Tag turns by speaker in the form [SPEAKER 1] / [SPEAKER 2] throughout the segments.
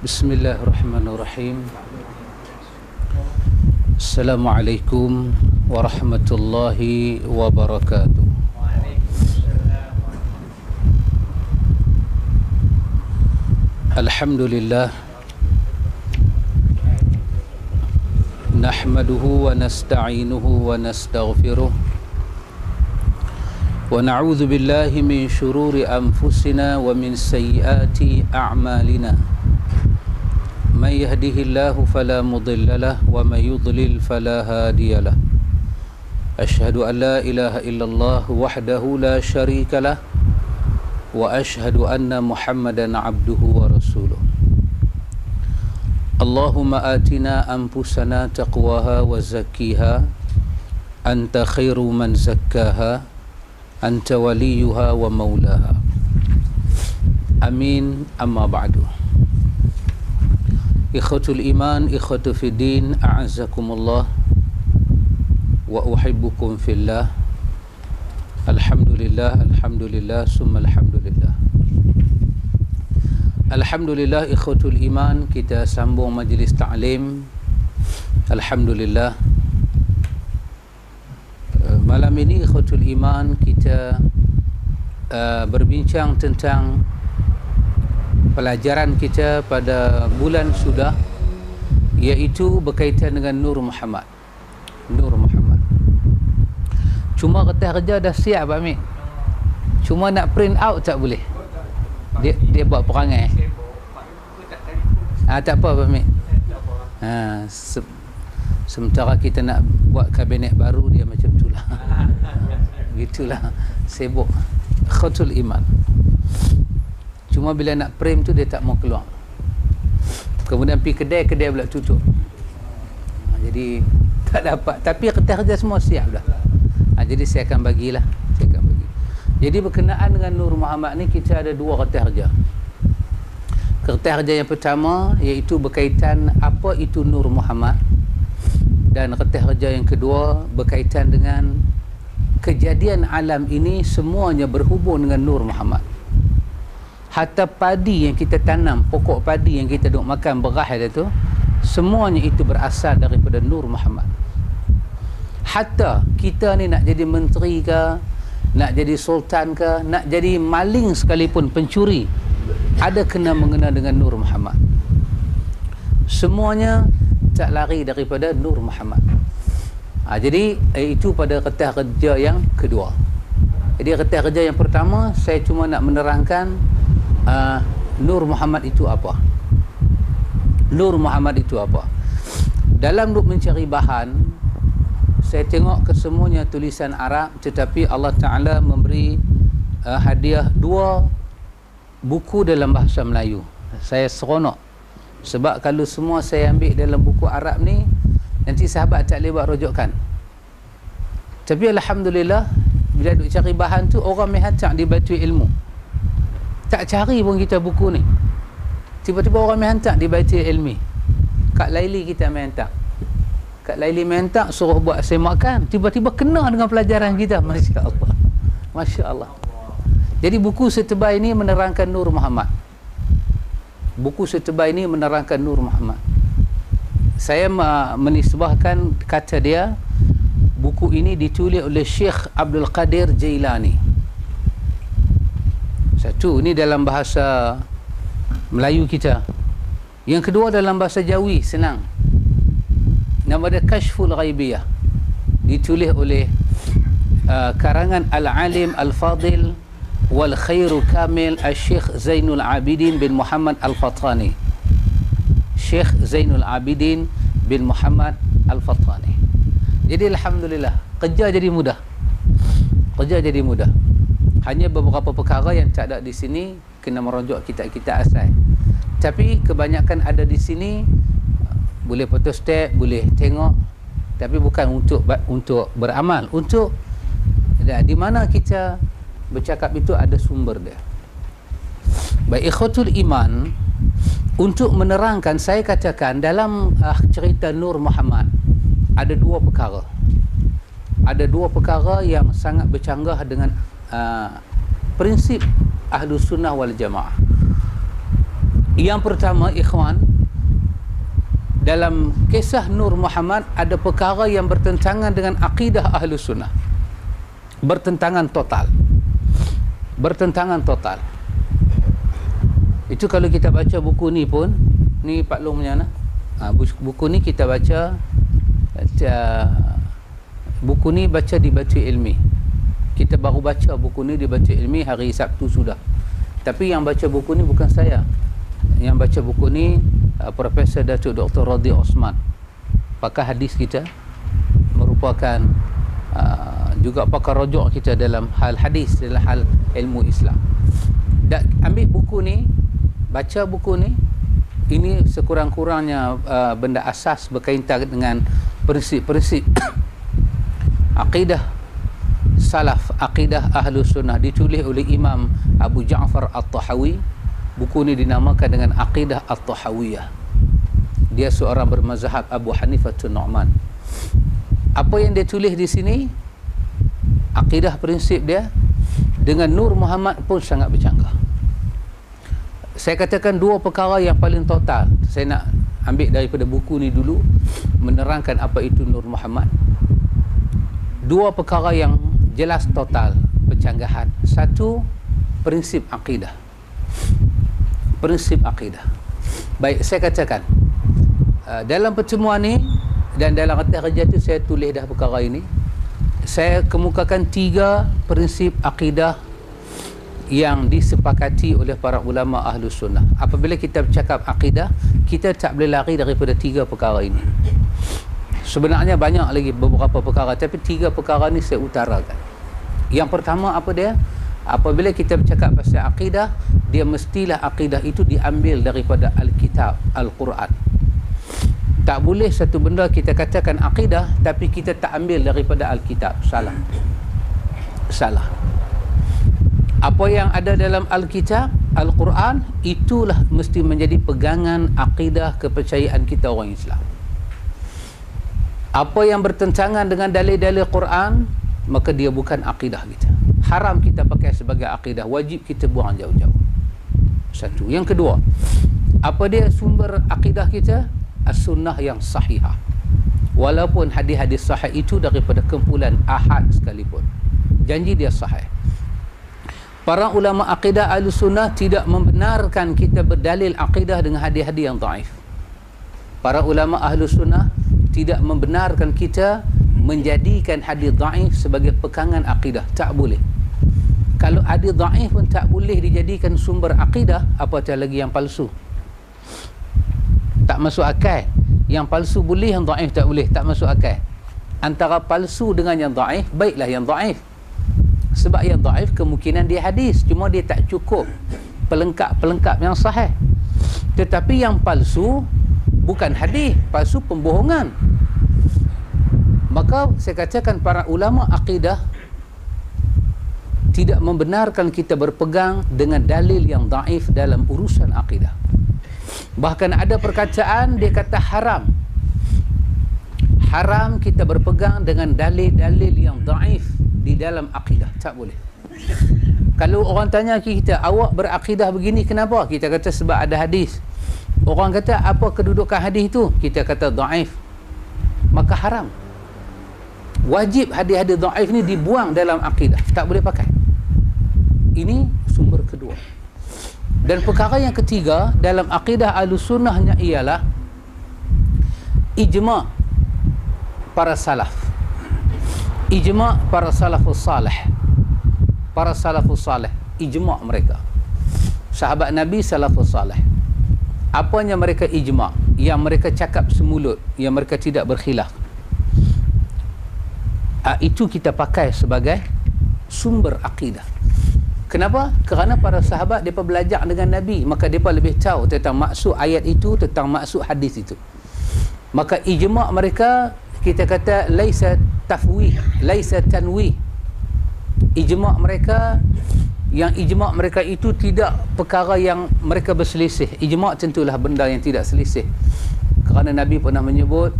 [SPEAKER 1] Bismillahirrahmanirrahim. Assalamualaikum warahmatullahi wabarakatuh. Alhamdulillah, nahmaduhu wa nasta'inuhu wa nastaghfiruh, wa na'udzu billahi min shururi anfusina wa min sayyiati a'malina. Man yahdihillahu fala mudilla lahu wa man yudlil fala hadiya lahu. Asyhadu an la ilaha illallah wahdahu la syarika lahu wa asyhadu anna Muhammadan abduhu wa rasuluh. Allahumma atina anfusana taqwaha wa zakkiha anta khairu man zakkaha anta waliyuha wa maulaha. Amin. Amma ba'du. Ikhwatul iman, ikhwatu fiddin, a'azzakumullah wa uhibbukum fillah. Alhamdulillah, alhamdulillah, summa alhamdulillah. Alhamdulillah, ikhwatul iman, kita sambung majlis ta'lim. Alhamdulillah. Malam ini ikhwatul iman kita berbincang tentang pelajaran kita pada bulan sudah, iaitu berkaitan dengan Nur Muhammad. Nur Muhammad. Cuma kerja dah siap Pak Amir. Cuma nak print out tak boleh. Dia buat perangai. Tak apa Pak Amir. Sementara kita nak buat kabinet baru, dia macam itulah. Gitulah, sibuk. Khatul iman. Cuma bila nak print tu dia tak mau keluar. Kemudian pergi kedai pula tutup. Jadi tak dapat. Tapi kerja semua siap dah. Jadi saya akan bagilah. Jadi berkenaan dengan Nur Muhammad ni, kita ada dua kerja. Kerja yang pertama iaitu berkaitan apa itu Nur Muhammad, dan kerja yang kedua berkaitan dengan kejadian alam ini semuanya berhubung dengan Nur Muhammad. Hatta padi yang kita tanam, pokok padi yang kita duk makan, beras itu, semuanya itu berasal daripada Nur Muhammad. Hatta kita ni nak jadi menteri ke, nak jadi sultan ke, nak jadi maling sekalipun, pencuri, ada kena mengena dengan Nur Muhammad. Semuanya tak lari daripada Nur Muhammad. Jadi itu pada kerja yang kedua. Jadi kerja yang pertama, saya cuma nak menerangkan Nur Muhammad itu apa. Nur Muhammad itu apa. Dalam duk mencari bahan, saya tengok kesemuanya tulisan Arab, tetapi Allah Ta'ala memberi hadiah dua buku dalam bahasa Melayu. Saya seronok, sebab kalau semua saya ambil dalam buku Arab ni, nanti sahabat tak boleh buat rujukan. Tapi Alhamdulillah, bila duk cari bahan tu, orang menghantar di Baitul Ilmu. Tak cari pun kita buku ni, tiba-tiba orang menghantar di Baitul Ilmi. Kak Laili kita menghantar. Kak Laili menghantar suruh buat semakan, tiba-tiba kena dengan pelajaran kita. Masya Allah, Masya Allah. Jadi buku setebal ini menerangkan Nur Muhammad. Buku setebal ini menerangkan Nur Muhammad. Saya menisbahkan kata dia, buku ini ditulis oleh Syekh Abdul Qadir Jailani. Satu, ini dalam bahasa Melayu kita. Yang kedua dalam bahasa Jawi, senang. Nama dia Kashful Ghaibiyah. Ditulis oleh karangan Al-Alim Al-Fadil Wal Khairu Kamil Al-Syekh Zainul Abidin bin Muhammad Al-Fattani. Syekh Zainul Abidin bin Muhammad Al-Fattani. Jadi Alhamdulillah, kerja jadi mudah. Kerja jadi mudah. Hanya beberapa perkara yang tak ada di sini, kena merujuk kitab-kitab asal. Tapi kebanyakan ada di sini, boleh photostat, boleh tengok, tapi bukan untuk beramal, untuk di mana kita bercakap itu ada sumber dia. Baik ikhwatul iman, untuk menerangkan, saya katakan dalam cerita Nur Muhammad ada dua perkara. Ada dua perkara yang sangat bercanggah dengan prinsip Ahlus Sunnah wal Jamaah. Yang pertama, ikhwan, dalam kisah Nur Muhammad ada perkara yang bertentangan dengan akidah Ahlus Sunnah. Bertentangan total. Bertentangan total. Itu kalau kita baca buku ni pun, ni Pak Long punya nah. Buku ni kita baca, buku ni baca di Batu Ilmi. Kita baru baca buku ni di Batu Ilmi hari Sabtu sudah. Tapi yang baca buku ni bukan saya. Yang baca buku ni Profesor Datuk Dr. Radhi Osman, pakar hadis kita, merupakan juga pakar rujuk kita dalam hal hadis, dalam hal ilmu Islam. Dan ambil buku ni, baca buku ni, ini sekurang-kurangnya benda asas berkaitan dengan prinsip-prinsip akidah salaf, akidah Ahlus Sunnah, ditulis oleh Imam Abu Ja'far At-Tahawi. Buku ni dinamakan dengan Aqidah At-Tahawiyah. Dia seorang bermazhab Abu Hanifah Nu'man. Apa yang dia tulis di sini, akidah prinsip dia dengan Nur Muhammad pun sangat bercanggah. Saya katakan dua perkara yang paling total. Saya nak ambil daripada buku ni dulu, menerangkan apa itu Nur Muhammad. Dua perkara yang jelas total pencanggahan. Satu, prinsip akidah. Prinsip akidah. Baik, saya katakan dalam pertemuan ni dan dalam kerja tu saya tulis dah perkara ini. Saya kemukakan 3 prinsip akidah yang disepakati oleh para ulama Ahlus Sunnah. Apabila kita bercakap akidah, kita tak boleh lari daripada 3 perkara ini. Sebenarnya banyak lagi beberapa perkara, tapi 3 perkara ni saya utarakan. Yang pertama apa dia? Apabila kita bercakap pasal akidah, dia mestilah akidah itu diambil daripada Alkitab, Al-Quran. Tak boleh satu benda kita katakan akidah tapi kita tak ambil daripada Alkitab. Salah. Salah. Apa yang ada dalam Alkitab, Al-Quran, itulah mesti menjadi pegangan akidah kepercayaan kita orang Islam. Apa yang bertentangan dengan dalil-dalil Quran, maka dia bukan akidah kita. Haram kita pakai sebagai akidah, wajib kita buang jauh-jauh. Satu. Yang kedua, apa dia sumber akidah kita? As-sunnah yang sahihah. Walaupun hadis-hadis sahih itu daripada kumpulan ahad sekalipun, janji dia sahih. Para ulama akidah Ahlussunnah tidak membenarkan kita berdalil akidah dengan hadis-hadis yang dhaif. Para ulama Ahlussunnah tidak membenarkan kita menjadikan hadis dhaif sebagai pegangan akidah. Tak boleh. Kalau hadis dhaif pun tak boleh dijadikan sumber akidah, apatah lagi yang palsu. Tak masuk akal. Yang palsu boleh, yang dhaif tak boleh. Tak masuk akal. Antara palsu dengan yang dhaif, baiklah yang dhaif. Sebab yang dhaif kemungkinan dia hadis, cuma dia tak cukup pelengkap yang sahih. Tetapi yang palsu bukan hadis, palsu pembohongan. Maka saya katakan para ulama akidah tidak membenarkan kita berpegang dengan dalil yang dhaif dalam urusan akidah. Bahkan ada perkataan dia kata haram. Haram kita berpegang dengan dalil-dalil yang dhaif di dalam akidah. Tak boleh. Kalau orang tanya kita, awak berakidah begini kenapa? Kita kata sebab ada hadis. Orang kata apa kedudukan hadis itu? Kita kata dhaif. Maka haram. Wajib hadis-hadis dhaif ni dibuang dalam akidah. Tak boleh pakai. Ini sumber kedua. Dan perkara yang ketiga dalam akidah Ahlussunnahnya ialah ijma' para salaf. Ijma' para salafus salih. Para salafus salih, ijma' mereka. Sahabat Nabi salafus salih. Apanya mereka ijma'? Yang mereka cakap semulut, yang mereka tidak berkhilaf. Itu kita pakai sebagai sumber akidah. Kenapa? Kerana para sahabat mereka belajar dengan Nabi, maka mereka lebih tahu tentang maksud ayat itu, tentang maksud hadis itu. Maka ijma' mereka kita kata laisa tafwih, laisa tanwih. Ijma' mereka, yang ijma' mereka itu tidak perkara yang mereka berselisih. Ijma' tentulah benda yang tidak selisih. Kerana Nabi pernah menyebut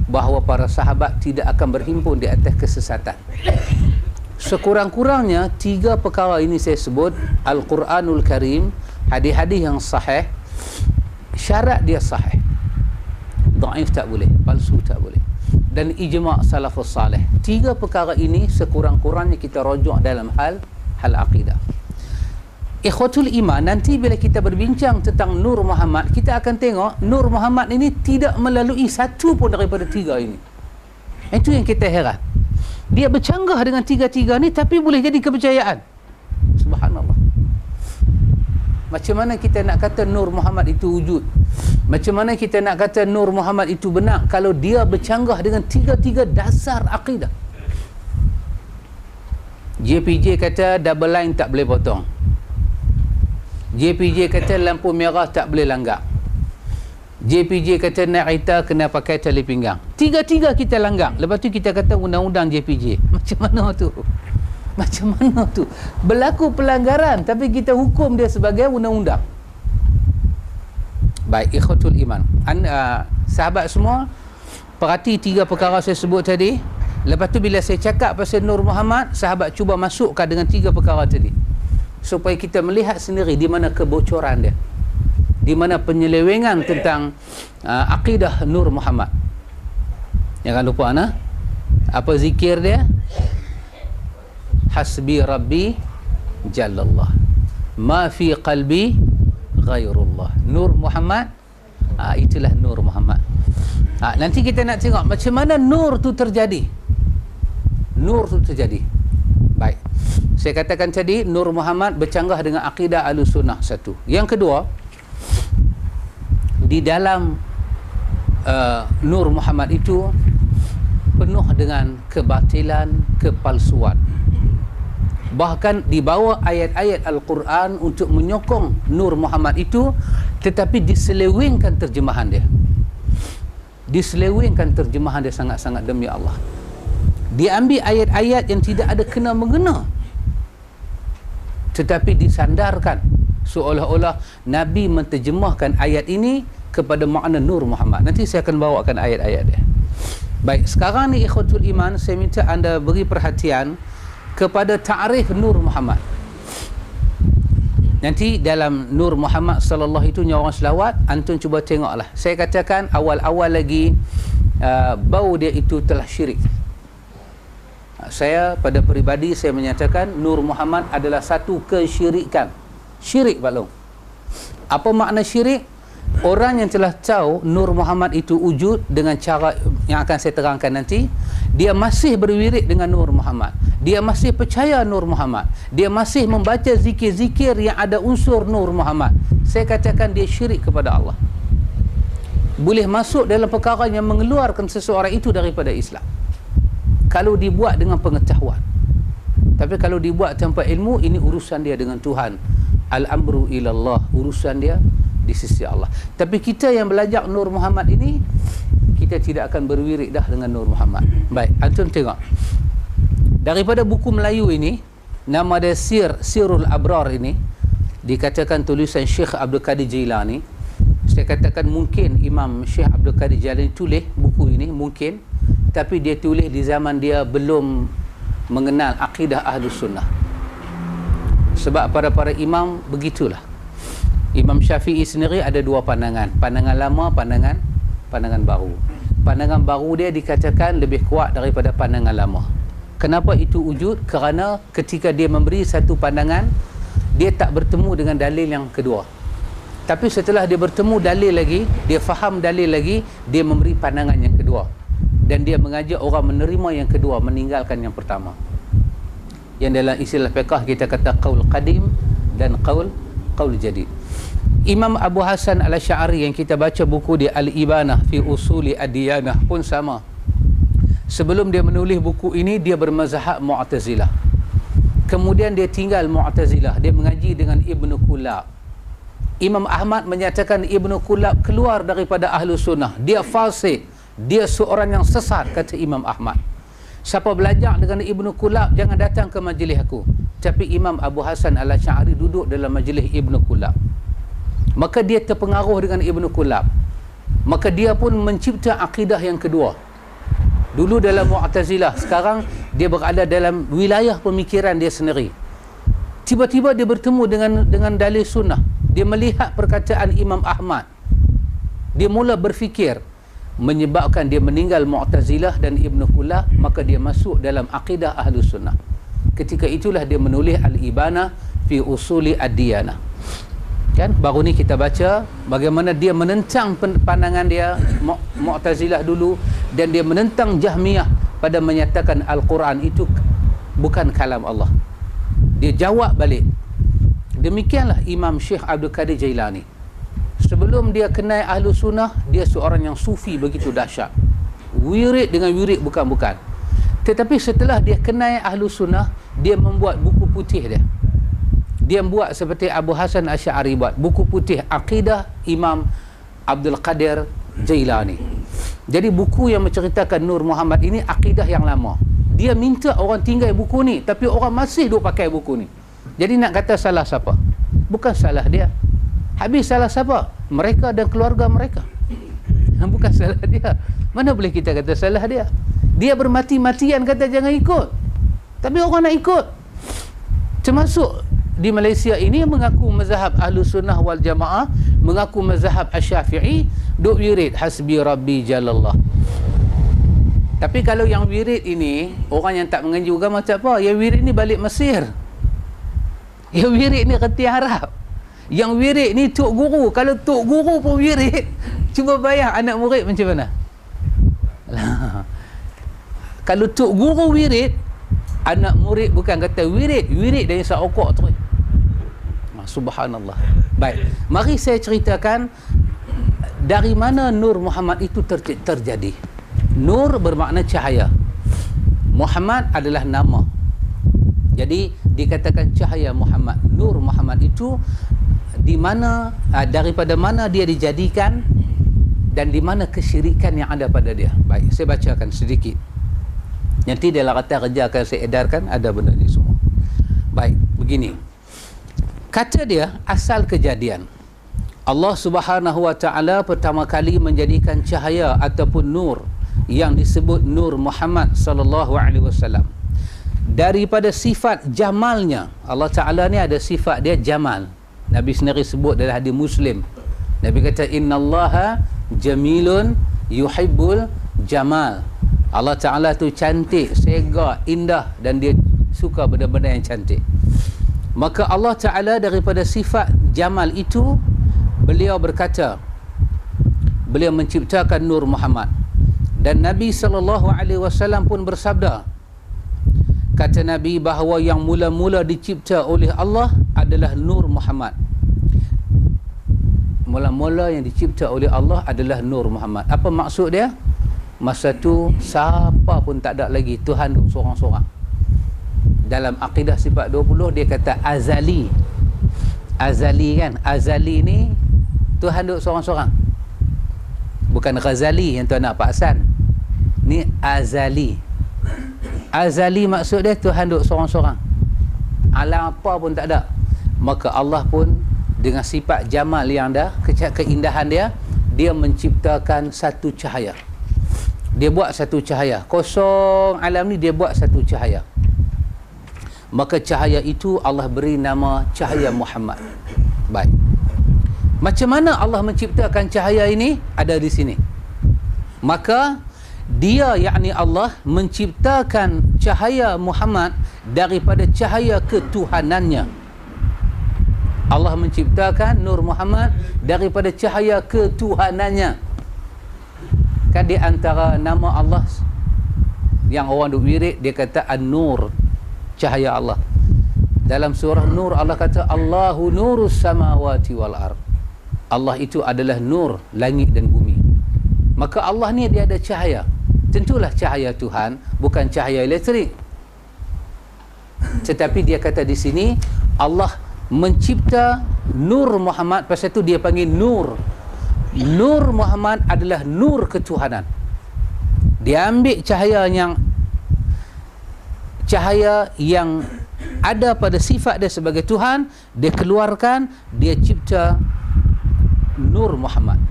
[SPEAKER 1] bahawa para sahabat tidak akan berhimpun di atas kesesatan. Sekurang-kurangnya 3 perkara ini saya sebut, Al-Quranul Karim, hadis-hadis yang sahih, syarat dia sahih. Dhaif tak boleh, palsu tak boleh. Dan ijma' salafus salih. 3 perkara ini sekurang-kurangnya kita rujuk dalam hal akidah. Ikhwatul iman, nanti bila kita berbincang tentang Nur Muhammad, kita akan tengok Nur Muhammad ini tidak melalui satu pun daripada 3 ini. Itu yang kita heran. Dia bercanggah dengan 3 ni tapi boleh jadi kepercayaan. Subhanallah. Macam mana kita nak kata Nur Muhammad itu wujud? Macam mana kita nak kata Nur Muhammad itu benar kalau dia bercanggah dengan 3 dasar akidah? JPJ kata double line tak boleh potong. JPJ kata lampu merah tak boleh langgar. JPJ kata naik kereta kena pakai tali pinggang. 3 kita langgar. Lepas tu kita kata undang-undang JPJ. Macam mana tu? Macam mana tu? Berlaku pelanggaran tapi kita hukum dia sebagai undang-undang. Baik, ikhwatul iman. Sahabat semua, perhati 3 perkara saya sebut tadi. Lepas tu bila saya cakap pasal Nur Muhammad, sahabat cuba masukkan dengan 3 perkara tadi. Supaya kita melihat sendiri di mana kebocoran dia, di mana penyelewengan tentang akidah Nur Muhammad. Jangan lupa apa zikir dia? Hasbi Rabbi Jallallah, ma fi qalbi ghairullah. Nur Muhammad, itulah Nur Muhammad. Nanti kita nak tengok macam mana nur tu terjadi. Nur tu terjadi. Baik, saya katakan tadi Nur Muhammad bercanggah dengan akidah Ahlussunnah, satu. Yang kedua, di dalam Nur Muhammad itu penuh dengan kebatilan, kepalsuan. Bahkan dibawa ayat-ayat Al-Quran untuk menyokong Nur Muhammad itu, tetapi diselewengkan terjemahan dia. Diselewengkan terjemahan dia sangat-sangat, demi Allah. Diambil ayat-ayat yang tidak ada kena-mengena, tetapi disandarkan seolah-olah Nabi menterjemahkan ayat ini kepada makna Nur Muhammad. Nanti saya akan bawakan ayat-ayat dia. Baik, sekarang ni ikhwatul iman, saya minta anda beri perhatian kepada ta'rif Nur Muhammad. Nanti dalam Nur Muhammad sallallahu itu orang selawat, antum cuba tengoklah. Saya katakan awal-awal lagi bau dia itu telah syirik. Saya pada peribadi saya menyatakan Nur Muhammad adalah satu kesyirikan. Syirik Pak Long. Apa makna syirik? Orang yang telah tahu Nur Muhammad itu wujud dengan cara yang akan saya terangkan nanti, dia masih berwirid dengan Nur Muhammad, dia masih percaya Nur Muhammad, dia masih membaca zikir-zikir yang ada unsur Nur Muhammad, saya katakan dia syirik kepada Allah. Boleh masuk dalam perkara yang mengeluarkan seseorang itu daripada Islam kalau dibuat dengan pengetahuan. Tapi kalau dibuat tanpa ilmu, ini urusan dia dengan Tuhan. Al-amru ilallah, urusan dia di sisi Allah. Tapi kita yang belajar Nur Muhammad ini, kita tidak akan berwirid dah dengan Nur Muhammad. Baik, antum tengok. Daripada buku Melayu ini, nama dia Sirul Abrar ini, dikatakan tulisan Syekh Abdul Qadir Jailani. Saya katakan mungkin Imam Syekh Abdul Qadir Jailani tulis buku ini, mungkin. Tapi dia tulis di zaman dia belum mengenal akidah Ahlus Sunnah. Sebab para imam begitulah. Imam Syafi'i sendiri ada 2 pandangan. Pandangan lama, pandangan baru. Pandangan baru dia dikatakan lebih kuat daripada pandangan lama. Kenapa itu wujud? Kerana ketika dia memberi satu pandangan, dia tak bertemu dengan dalil yang kedua. Tapi setelah dia bertemu dalil lagi, dia faham dalil lagi, dia memberi pandangan yang kedua. Dan dia mengajak orang menerima yang kedua, meninggalkan yang pertama. Yang dalam istilah fiqh kita kata qaul qadim dan qaul jadid. Imam Abu Hasan Al-Asy'ari yang kita baca buku dia Al-Ibanah fi Usuli Ad-Diyanah pun sama. Sebelum dia menulis buku ini, dia bermazhab Mu'tazilah. Kemudian dia tinggal Mu'tazilah, dia mengaji dengan Ibnu Kullab. Imam Ahmad menyatakan Ibnu Kullab keluar daripada Ahlus Sunnah, dia fasik, dia seorang yang sesat, kata Imam Ahmad. Siapa belajar dengan Ibnu Kullab, jangan datang ke majlis aku. Tapi Imam Abu Hasan Al-Asy'ari duduk dalam majlis Ibnu Kullab, maka dia terpengaruh dengan Ibnu Kullab, maka dia pun mencipta akidah yang kedua. Dulu dalam Mu'tazilah, sekarang dia berada dalam wilayah pemikiran dia sendiri. Tiba-tiba dia bertemu dengan dalil sunnah. Dia melihat perkataan Imam Ahmad, dia mula berfikir, menyebabkan dia meninggal Mu'tazilah dan Ibn Qullah, maka dia masuk dalam akidah Ahlus Sunnah. Ketika itulah dia menulis Al-Ibanah fi Usuli Ad-Diyanah. Kan baru ni kita baca bagaimana dia menentang pandangan dia Mu'tazilah dulu, dan dia menentang Jahmiyah pada menyatakan Al-Quran itu bukan kalam Allah. Dia jawab balik. Demikianlah Imam Syekh Abdul Qadir Jailani. Sebelum dia kenal Ahlus Sunnah, dia seorang yang sufi begitu dahsyat. Wirid dengan wirid bukan-bukan. Tetapi setelah dia kenal Ahlus Sunnah, dia membuat buku putih dia. Dia buat seperti Abu Hasan Asy'ari buat buku putih Aqidah Imam Abdul Qadir Jailani. Jadi buku yang menceritakan Nur Muhammad ini akidah yang lama. Dia minta orang tinggal buku ni, tapi orang masih duk pakai buku ni. Jadi nak kata salah siapa? Bukan salah dia. Habis salah siapa? Mereka dan keluarga mereka. Bukan salah dia. Mana boleh kita kata salah dia? Dia bermati-matian kata jangan ikut, tapi orang nak ikut. Termasuk di Malaysia ini mengaku mazhab Ahlus Sunnah wal Jamaah, mengaku mazhab Asy-Syafi'i, duk wirid hasbi rabbi jalallah. Tapi kalau yang wirid ini orang yang tak mengaji agama macam apa? Yang wirid ni balik Mesir. Yang wirid ni reti Arab. Yang wirid ni tok guru. Kalau tok guru pun wirid, cuba bayang anak murid macam mana? Kalau tok guru wirid, anak murid bukan kata wirid, wirid dari saokok tu. Subhanallah. Baik, mari saya ceritakan dari mana Nur Muhammad itu terjadi. Nur bermakna cahaya. Muhammad adalah nama. Jadi dikatakan cahaya Muhammad. Nur Muhammad itu di mana, daripada mana dia dijadikan dan di mana kesyirikan yang ada pada dia. Baik, saya bacakan sedikit. Nanti dalam kata kerja akan saya edarkan ada benda ni semua. Baik, begini. Kata dia asal kejadian. Allah Subhanahu wa taala pertama kali menjadikan cahaya ataupun nur yang disebut Nur Muhammad sallallahu alaihi wasallam. Daripada sifat jamalnya, Allah Taala ni ada sifat dia jamal. Nabi sendiri sebut dalam hadis Muslim. Nabi kata innallaha jamilun yuhibbul jamal. Allah Taala tu cantik, segak, indah, dan dia suka benda-benda yang cantik. Maka Allah Ta'ala daripada sifat jamal itu, beliau berkata, beliau menciptakan Nur Muhammad. Dan Nabi SAW pun bersabda, kata Nabi bahawa yang mula-mula dicipta oleh Allah adalah Nur Muhammad. Mula-mula yang dicipta oleh Allah adalah Nur Muhammad. Apa maksud dia? Masa tu siapa pun tak ada lagi, Tuhan duk seorang-seorang. Dalam akidah sifat 20 dia kata azali. Azali kan? Azali ni Tuhan duk seorang-seorang. Bukan Ghazali yang tuan nak Pak Hasan. Ni azali. Azali maksud dia Tuhan duk seorang-seorang. Alam apa pun tak ada. Maka Allah pun dengan sifat jamal yang ada, keindahan dia, dia menciptakan satu cahaya. Dia buat satu cahaya. Kosong alam ni dia buat satu cahaya. Maka cahaya itu Allah beri nama cahaya Muhammad. Baik. Macam mana Allah menciptakan cahaya ini? Ada di sini. Maka dia, yakni Allah, menciptakan cahaya Muhammad daripada cahaya ketuhanannya. Allah menciptakan Nur Muhammad daripada cahaya ketuhanannya. Kan di antara nama Allah yang orang duk wirid, dia kata An-Nur, cahaya Allah. Dalam surah Nur Allah kata Allahu nurus samawati wal ard. Allah itu adalah nur langit dan bumi. Maka Allah ni dia ada cahaya. Tentulah cahaya Tuhan, bukan cahaya elektrik. Tetapi dia kata di sini Allah mencipta Nur Muhammad, pasal itu dia panggil Nur. Nur Muhammad adalah nur ketuhanan. Dia ambil cahaya yang ada pada sifat dia sebagai Tuhan, dia keluarkan, dia cipta Nur Muhammad.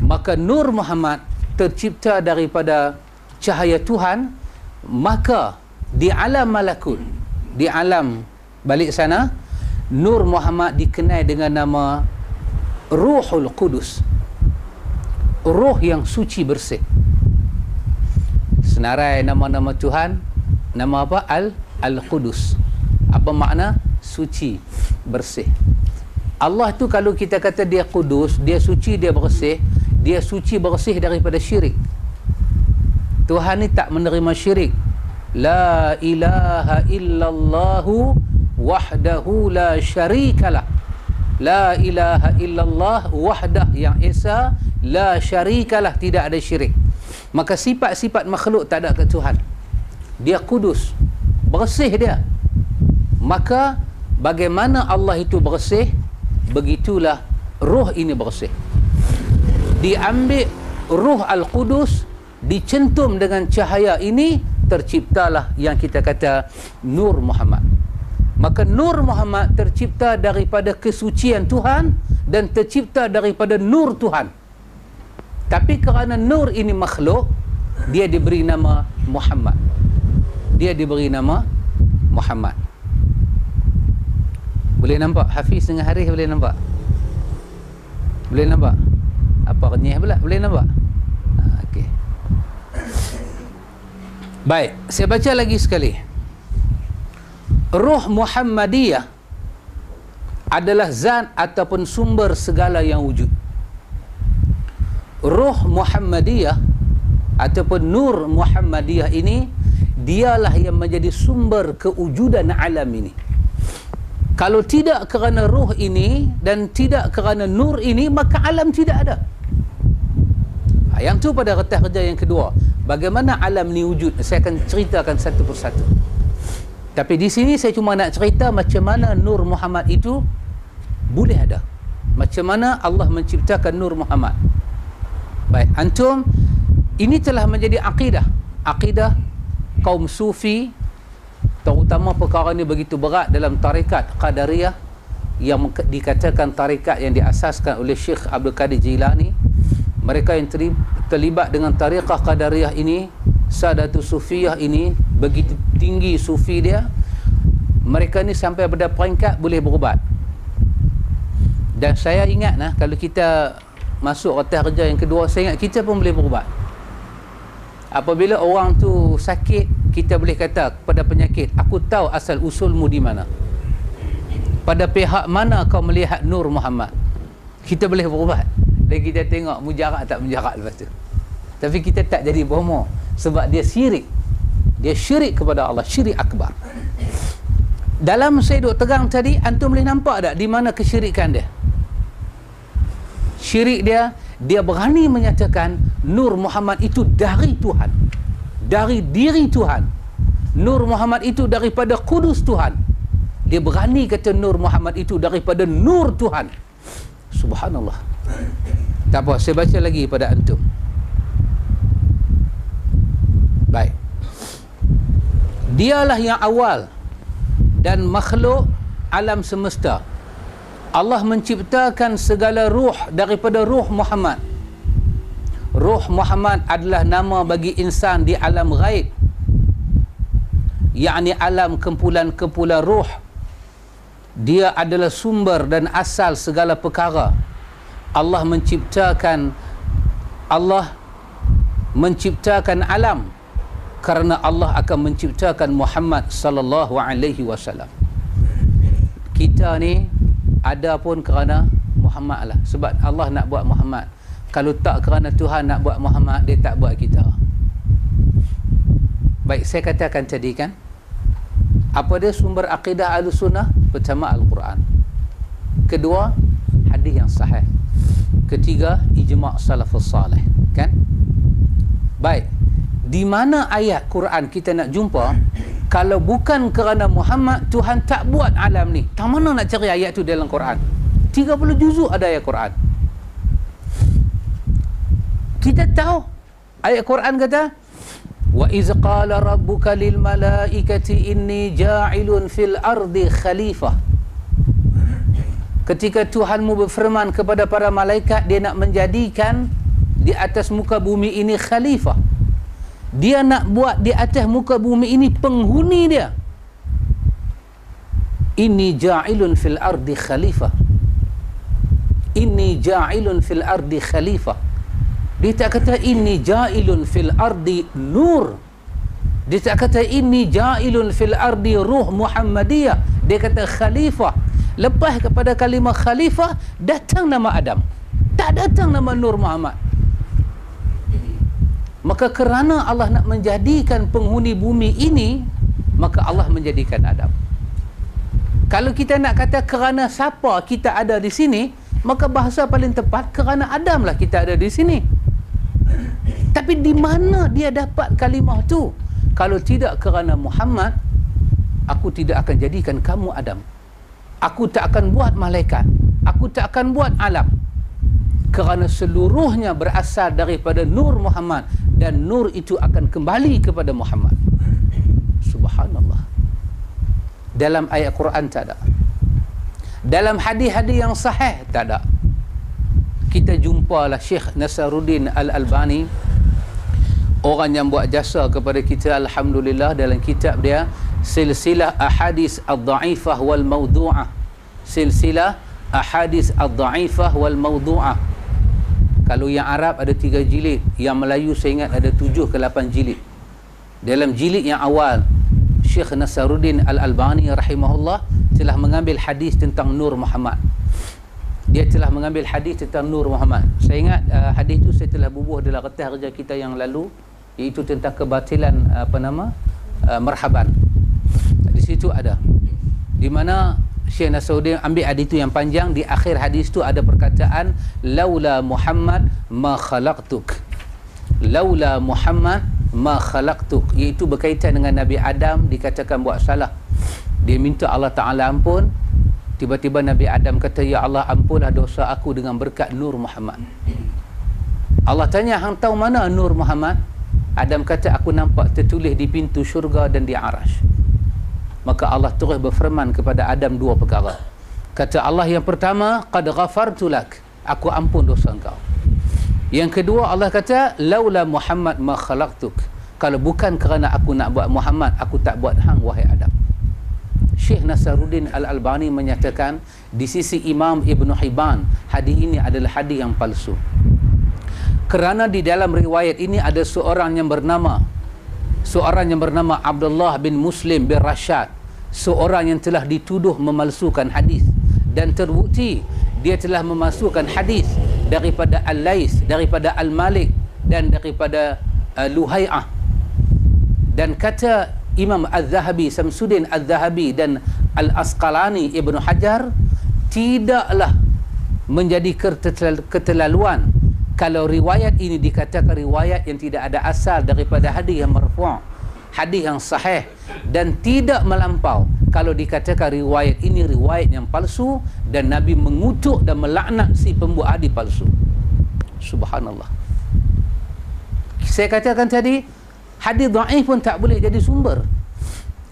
[SPEAKER 1] Maka Nur Muhammad tercipta daripada cahaya Tuhan. Maka di alam malakut, di alam balik sana, Nur Muhammad dikenal dengan nama Ruhul Qudus. roh yang suci bersih. Senarai nama-nama Tuhan, nama apa? Al-Qudus. Apa makna? Suci, bersih. Allah tu kalau kita kata dia kudus, dia suci, dia bersih, dia suci bersih daripada syirik. Tuhan ni tak menerima syirik. La ilaha illallahu wahdahu la syarikalah. La ilaha illallah wahdah, yang esa, la syarikalah, tidak ada syirik. Maka sifat-sifat makhluk tak ada ke Tuhan. Dia kudus, bersih dia. Maka bagaimana Allah itu bersih, begitulah roh ini bersih. Diambil roh Al-Qudus, dicentum dengan cahaya ini, terciptalah yang kita kata Nur Muhammad. Maka Nur Muhammad tercipta daripada kesucian Tuhan dan tercipta daripada Nur Tuhan. Tapi kerana Nur ini makhluk, dia diberi nama Muhammad. Dia diberi nama Muhammad. Boleh nampak? Hafiz dengan Harith boleh nampak? Boleh nampak? Apa renyah pula? Boleh nampak? Okey. Baik, saya baca lagi sekali. Ruh Muhammadiyah adalah zat ataupun sumber segala yang wujud. Ruh Muhammadiyah ataupun Nur Muhammadiyah ini, dialah yang menjadi sumber kewujudan alam ini. Kalau tidak kerana ruh ini dan tidak kerana nur ini, maka alam tidak ada. Yang tu pada retah kerja yang kedua. Bagaimana alam ni wujud? Saya akan ceritakan satu persatu. Tapi di sini saya cuma nak cerita macam mana Nur Muhammad itu boleh ada. Macam mana Allah menciptakan Nur Muhammad. Baik, antum, ini telah menjadi akidah kaum sufi, terutama perkara ini begitu berat dalam tarikat Qadariyah, yang dikatakan tarikat yang diasaskan oleh Syekh Abdul Qadir Jilani. Mereka yang terlibat dengan tarikat Qadariyah ini, Sadatul Sufiyah ini, begitu tinggi sufi dia, mereka ni sampai pada peringkat boleh berubat. Dan saya ingat kalau kita masuk retah kerja yang kedua, saya ingat kita pun boleh berubat. Apabila orang tu sakit, kita boleh kata kepada penyakit, aku tahu asal usulmu di mana. Pada pihak mana kau melihat Nur Muhammad? Kita boleh berubat. Dan kita tengok mujarab tak mujarab lepas tu. Tapi kita tak jadi bohong, sebab dia syirik. Dia syirik kepada Allah, syirik akbar. Dalam saya duk tegang tadi, antum boleh nampak tak di mana kesyirikan dia? Syirik dia berani menyatakan Nur Muhammad itu dari Tuhan, dari diri Tuhan. Nur Muhammad itu daripada kudus Tuhan. Dia berani kata Nur Muhammad itu daripada nur Tuhan. Subhanallah. Tak apa, saya baca lagi pada antum. Baik. Dialah yang awal dan makhluk alam semesta. Allah menciptakan segala ruh daripada ruh Muhammad. Ruh Muhammad adalah nama bagi insan di alam ghaib, yakni alam kumpulan-kumpulan ruh. Dia adalah sumber dan asal segala perkara. Allah menciptakan alam kerana Allah akan menciptakan Muhammad sallallahu alaihi wasallam. Kita ni ada pun kerana Muhammad lah. Sebab Allah nak buat Muhammad. Kalau tak kerana Tuhan nak buat Muhammad, dia tak buat kita. Baik, saya katakan tadi kan, apa dia sumber akidah Ahlussunnah? Pertama, Al-Quran. Kedua, hadis yang sahih. Ketiga, ijma' salafus salih. Kan? Baik, di mana ayat Quran kita nak jumpa kalau bukan kerana Muhammad, Tuhan tak buat alam ni? Tak mana nak cari ayat tu dalam Quran? 30 juzuk ada ayat Quran. Kita tahu ayat Quran kata, wa iz qala rabbuka lil malaikati inni ja'ilun fil ardi khalifah. Ketika Tuhanmu berfirman kepada para malaikat, dia nak menjadikan di atas muka bumi ini khalifah. Dia nak buat di atas muka bumi ini penghuni dia. Inni ja'ilun fil ardi khalifah. Inni ja'ilun fil ardi khalifah. Dia tak kata inni ja'ilun fil ardi nur. Dia tak kata inni ja'ilun fil ardi ruh Muhammadiyah. Dia kata khalifah. Lepas kepada kalimah khalifah, datang nama Adam, tak datang nama Nur Muhammad. Maka kerana Allah nak menjadikan penghuni bumi ini, maka Allah menjadikan Adam. Kalau kita nak kata kerana siapa kita ada di sini, maka bahasa paling tepat kerana Adam lah kita ada di sini. Tapi di mana dia dapat kalimah tu? Kalau tidak kerana Muhammad, aku tidak akan jadikan kamu Adam. Aku tak akan buat malaikat, aku tak akan buat alam. Kerana seluruhnya berasal daripada Nur Muhammad, dan Nur itu akan kembali kepada Muhammad. Subhanallah. Dalam ayat Quran tak ada, dalam hadis-hadis yang sahih tak ada. Kita jumpalah Syekh Nasaruddin Al-Albani, orang yang buat jasa kepada kita, alhamdulillah, dalam kitab dia Silsilah Ahadis Ad-Da'ifah wal Mawdu'ah. Silsilah Ahadis Ad-Da'ifah wal Mawdu'ah. Kalau yang Arab ada 3 jilid, yang Melayu saya ingat ada 7 ke 8 jilid. Dalam jilid yang awal, Syekh Nasaruddin Al-Albani rahimahullah telah mengambil hadis tentang Nur Muhammad. Dia telah mengambil hadis tentang Nur Muhammad. Saya ingat hadis itu saya telah bubuh dalam retah kerja kita yang lalu, iaitu tentang kebatilan marhaban. Di situ ada, di mana Syekh Nasruddin ambil hadis itu yang panjang. Di akhir hadis itu ada perkataan laula Muhammad ma khalaqtuk, laula Muhammad ma khalaqtuk, iaitu berkaitan dengan Nabi Adam dikatakan buat salah. Dia minta Allah Ta'ala ampun. Tiba-tiba Nabi Adam kata, ya Allah, ampunlah dosa aku dengan berkat Nur Muhammad. Allah tanya, hang tahu mana Nur Muhammad? Adam kata, aku nampak tertulis di pintu syurga dan di arash. Maka Allah terus berfirman kepada Adam 2 perkara. Kata Allah yang pertama, qad ghafartu lak, aku ampun dosa engkau. Yang kedua, Allah kata, laula Muhammad ma khalaqtuk, kalau bukan kerana aku nak buat Muhammad, aku tak buat hang wahai Adam. Syekh Nasaruddin Al-Albani menyatakan, di sisi Imam Ibn Hibban, hadis ini adalah hadis yang palsu. Kerana di dalam riwayat ini ada seorang yang bernama Abdullah bin Muslim bin Rashad, seorang yang telah dituduh memalsukan hadis, dan terbukti dia telah memalsukan hadis daripada Al-Lais, daripada Al-Malik, dan daripada Luhai'ah. Dan kata Imam Al-Zahabi, Samsuddin Al-Zahabi dan Al-Asqalani Ibn Hajar, tidaklah menjadi keterlaluan kalau riwayat ini dikatakan riwayat yang tidak ada asal daripada hadis yang marfu', hadis yang sahih, dan tidak melampau kalau dikatakan riwayat ini riwayat yang palsu dan Nabi mengutuk dan melaknat si pembuat hadis palsu. Subhanallah. Saya katakan tadi, hadis dhaif pun tak boleh jadi sumber.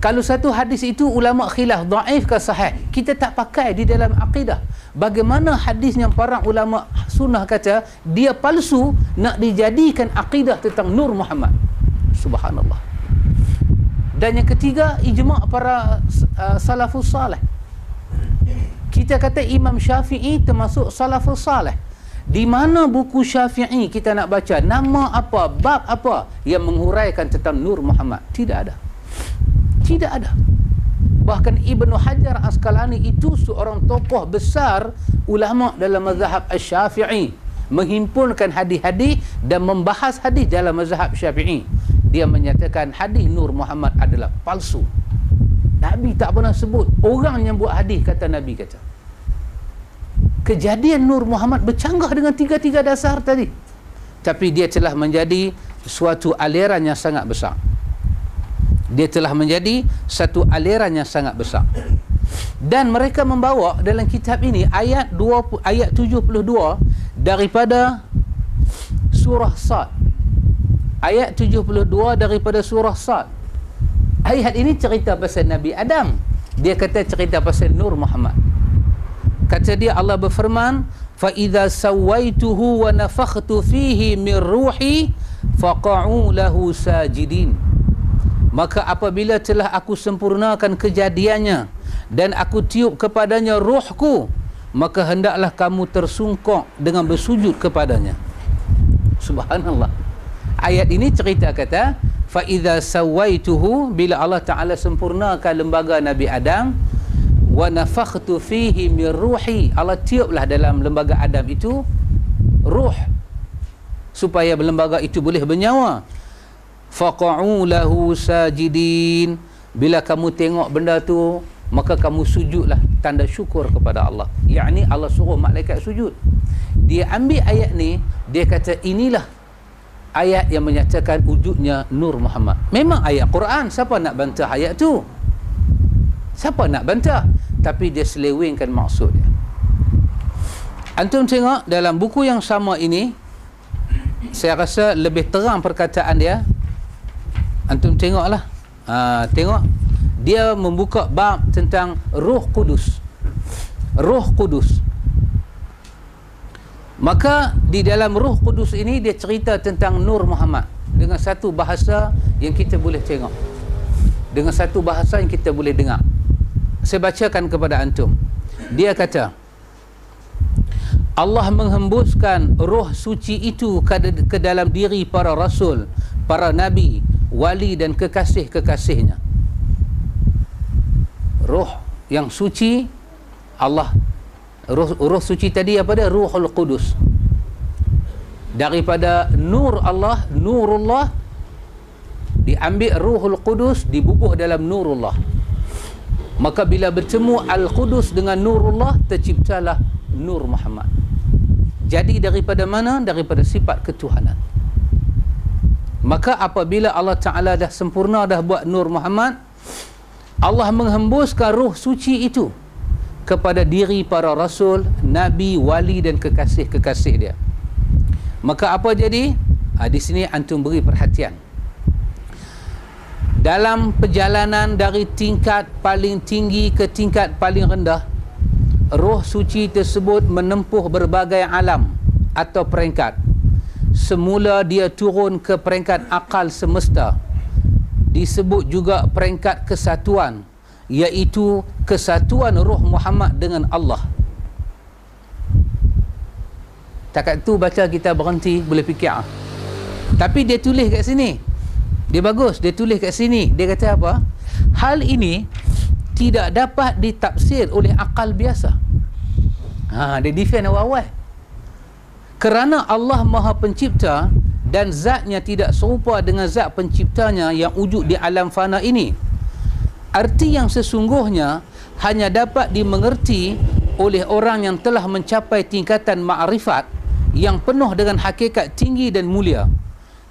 [SPEAKER 1] Kalau satu hadis itu ulama khilaf dhaif ke sahih, kita tak pakai di dalam akidah. Bagaimana hadis yang para ulama sunnah kata dia palsu nak dijadikan akidah tentang Nur Muhammad? Subhanallah. Dan yang ketiga, ijma' para salafus salih. Kita kata Imam Syafi'i termasuk salafus salih. Di mana buku Syafi'i kita nak baca nama apa, bab apa yang menghuraikan tentang Nur Muhammad? Tidak ada. Tidak ada. Bahkan Ibnu Hajar Asqalani itu seorang tokoh besar ulama dalam mazhab Asy-Syafi'i, menghimpunkan hadis-hadis dan membahas hadis dalam mazhab Syafi'i. Dia menyatakan hadis Nur Muhammad adalah palsu. Nabi tak pernah sebut, orang yang buat hadis kata Nabi kata. Kejadian Nur Muhammad bercanggah dengan 3 dasar tadi, tapi dia telah menjadi suatu aliran yang sangat besar. Dia telah menjadi satu aliran yang sangat besar. Dan mereka membawa dalam kitab ini ayat 72 daripada surah Sad. Ayat 72 daripada surah Sad. Ayat ini cerita pasal Nabi Adam. Dia kata cerita pasal Nur Muhammad. Kata dia, Allah berfirman, fa idza sawaituhu wa nafakhtu fihi min ruhi faqa'u lahu sajidin. Maka apabila telah aku sempurnakan kejadiannya dan aku tiup kepadanya ruhku, maka hendaklah kamu tersungkuk dengan bersujud kepadanya. Subhanallah. Ayat ini cerita kata fa idza sawaituhu, bila Allah Taala sempurnakan lembaga Nabi Adam, wa nafakhtu fihi min ruhi, Allah tiuplah dalam lembaga Adam itu ruh supaya lembaga itu boleh bernyawa. Faqa'u lahu sajidin, bila kamu tengok benda tu maka kamu sujudlah, tanda syukur kepada Allah. Yakni Allah suruh malaikat sujud. Dia ambil ayat ni, dia kata inilah ayat yang menyatakan wujudnya Nur Muhammad. Memang ayat Quran, siapa nak bantah ayat tu? Siapa nak bantah? Tapi dia selewengkan maksud dia. Antum tengok dalam buku yang sama ini, saya rasa lebih terang perkataan dia. Antum tengoklah. Tengok. Dia membuka bab tentang Ruh Kudus. Ruh Kudus. Maka di dalam Ruh Kudus ini dia cerita tentang Nur Muhammad dengan satu bahasa yang kita boleh tengok, dengan satu bahasa yang kita boleh dengar. Saya bacakan kepada antum. Dia kata, Allah menghembuskan roh suci itu ke dalam diri para rasul, para nabi, wali dan kekasih-kekasihnya. Roh yang suci, Allah, roh suci tadi apa dia? Ruhul Qudus. Daripada nur Allah, nurullah, diambil Ruhul Qudus, dibubuh dalam nurullah. Maka bila bertemu Al-Qudus dengan nurullah, terciptalah Nur Muhammad. Jadi daripada mana? Daripada sifat ketuhanan. Maka apabila Allah Ta'ala dah sempurna, dah buat Nur Muhammad, Allah menghembuskan ruh suci itu kepada diri para rasul, nabi, wali dan kekasih-kekasih dia. Maka apa jadi? Di sini antum beri perhatian. Dalam perjalanan dari tingkat paling tinggi ke tingkat paling rendah, roh suci tersebut menempuh berbagai alam atau peringkat. Semula dia turun ke peringkat akal semesta, disebut juga peringkat kesatuan, iaitu kesatuan Ruh Muhammad dengan Allah. Takat tu baca kita berhenti, boleh fikir. Tapi dia tulis kat sini, dia bagus, dia tulis kat sini. Dia kata apa? Hal ini tidak dapat ditafsir oleh akal biasa. Dia defend awal-awal. Kerana Allah Maha Pencipta dan zatnya tidak serupa dengan zat penciptanya yang wujud di alam fana ini. Arti yang sesungguhnya hanya dapat dimengerti oleh orang yang telah mencapai tingkatan ma'rifat yang penuh dengan hakikat tinggi dan mulia.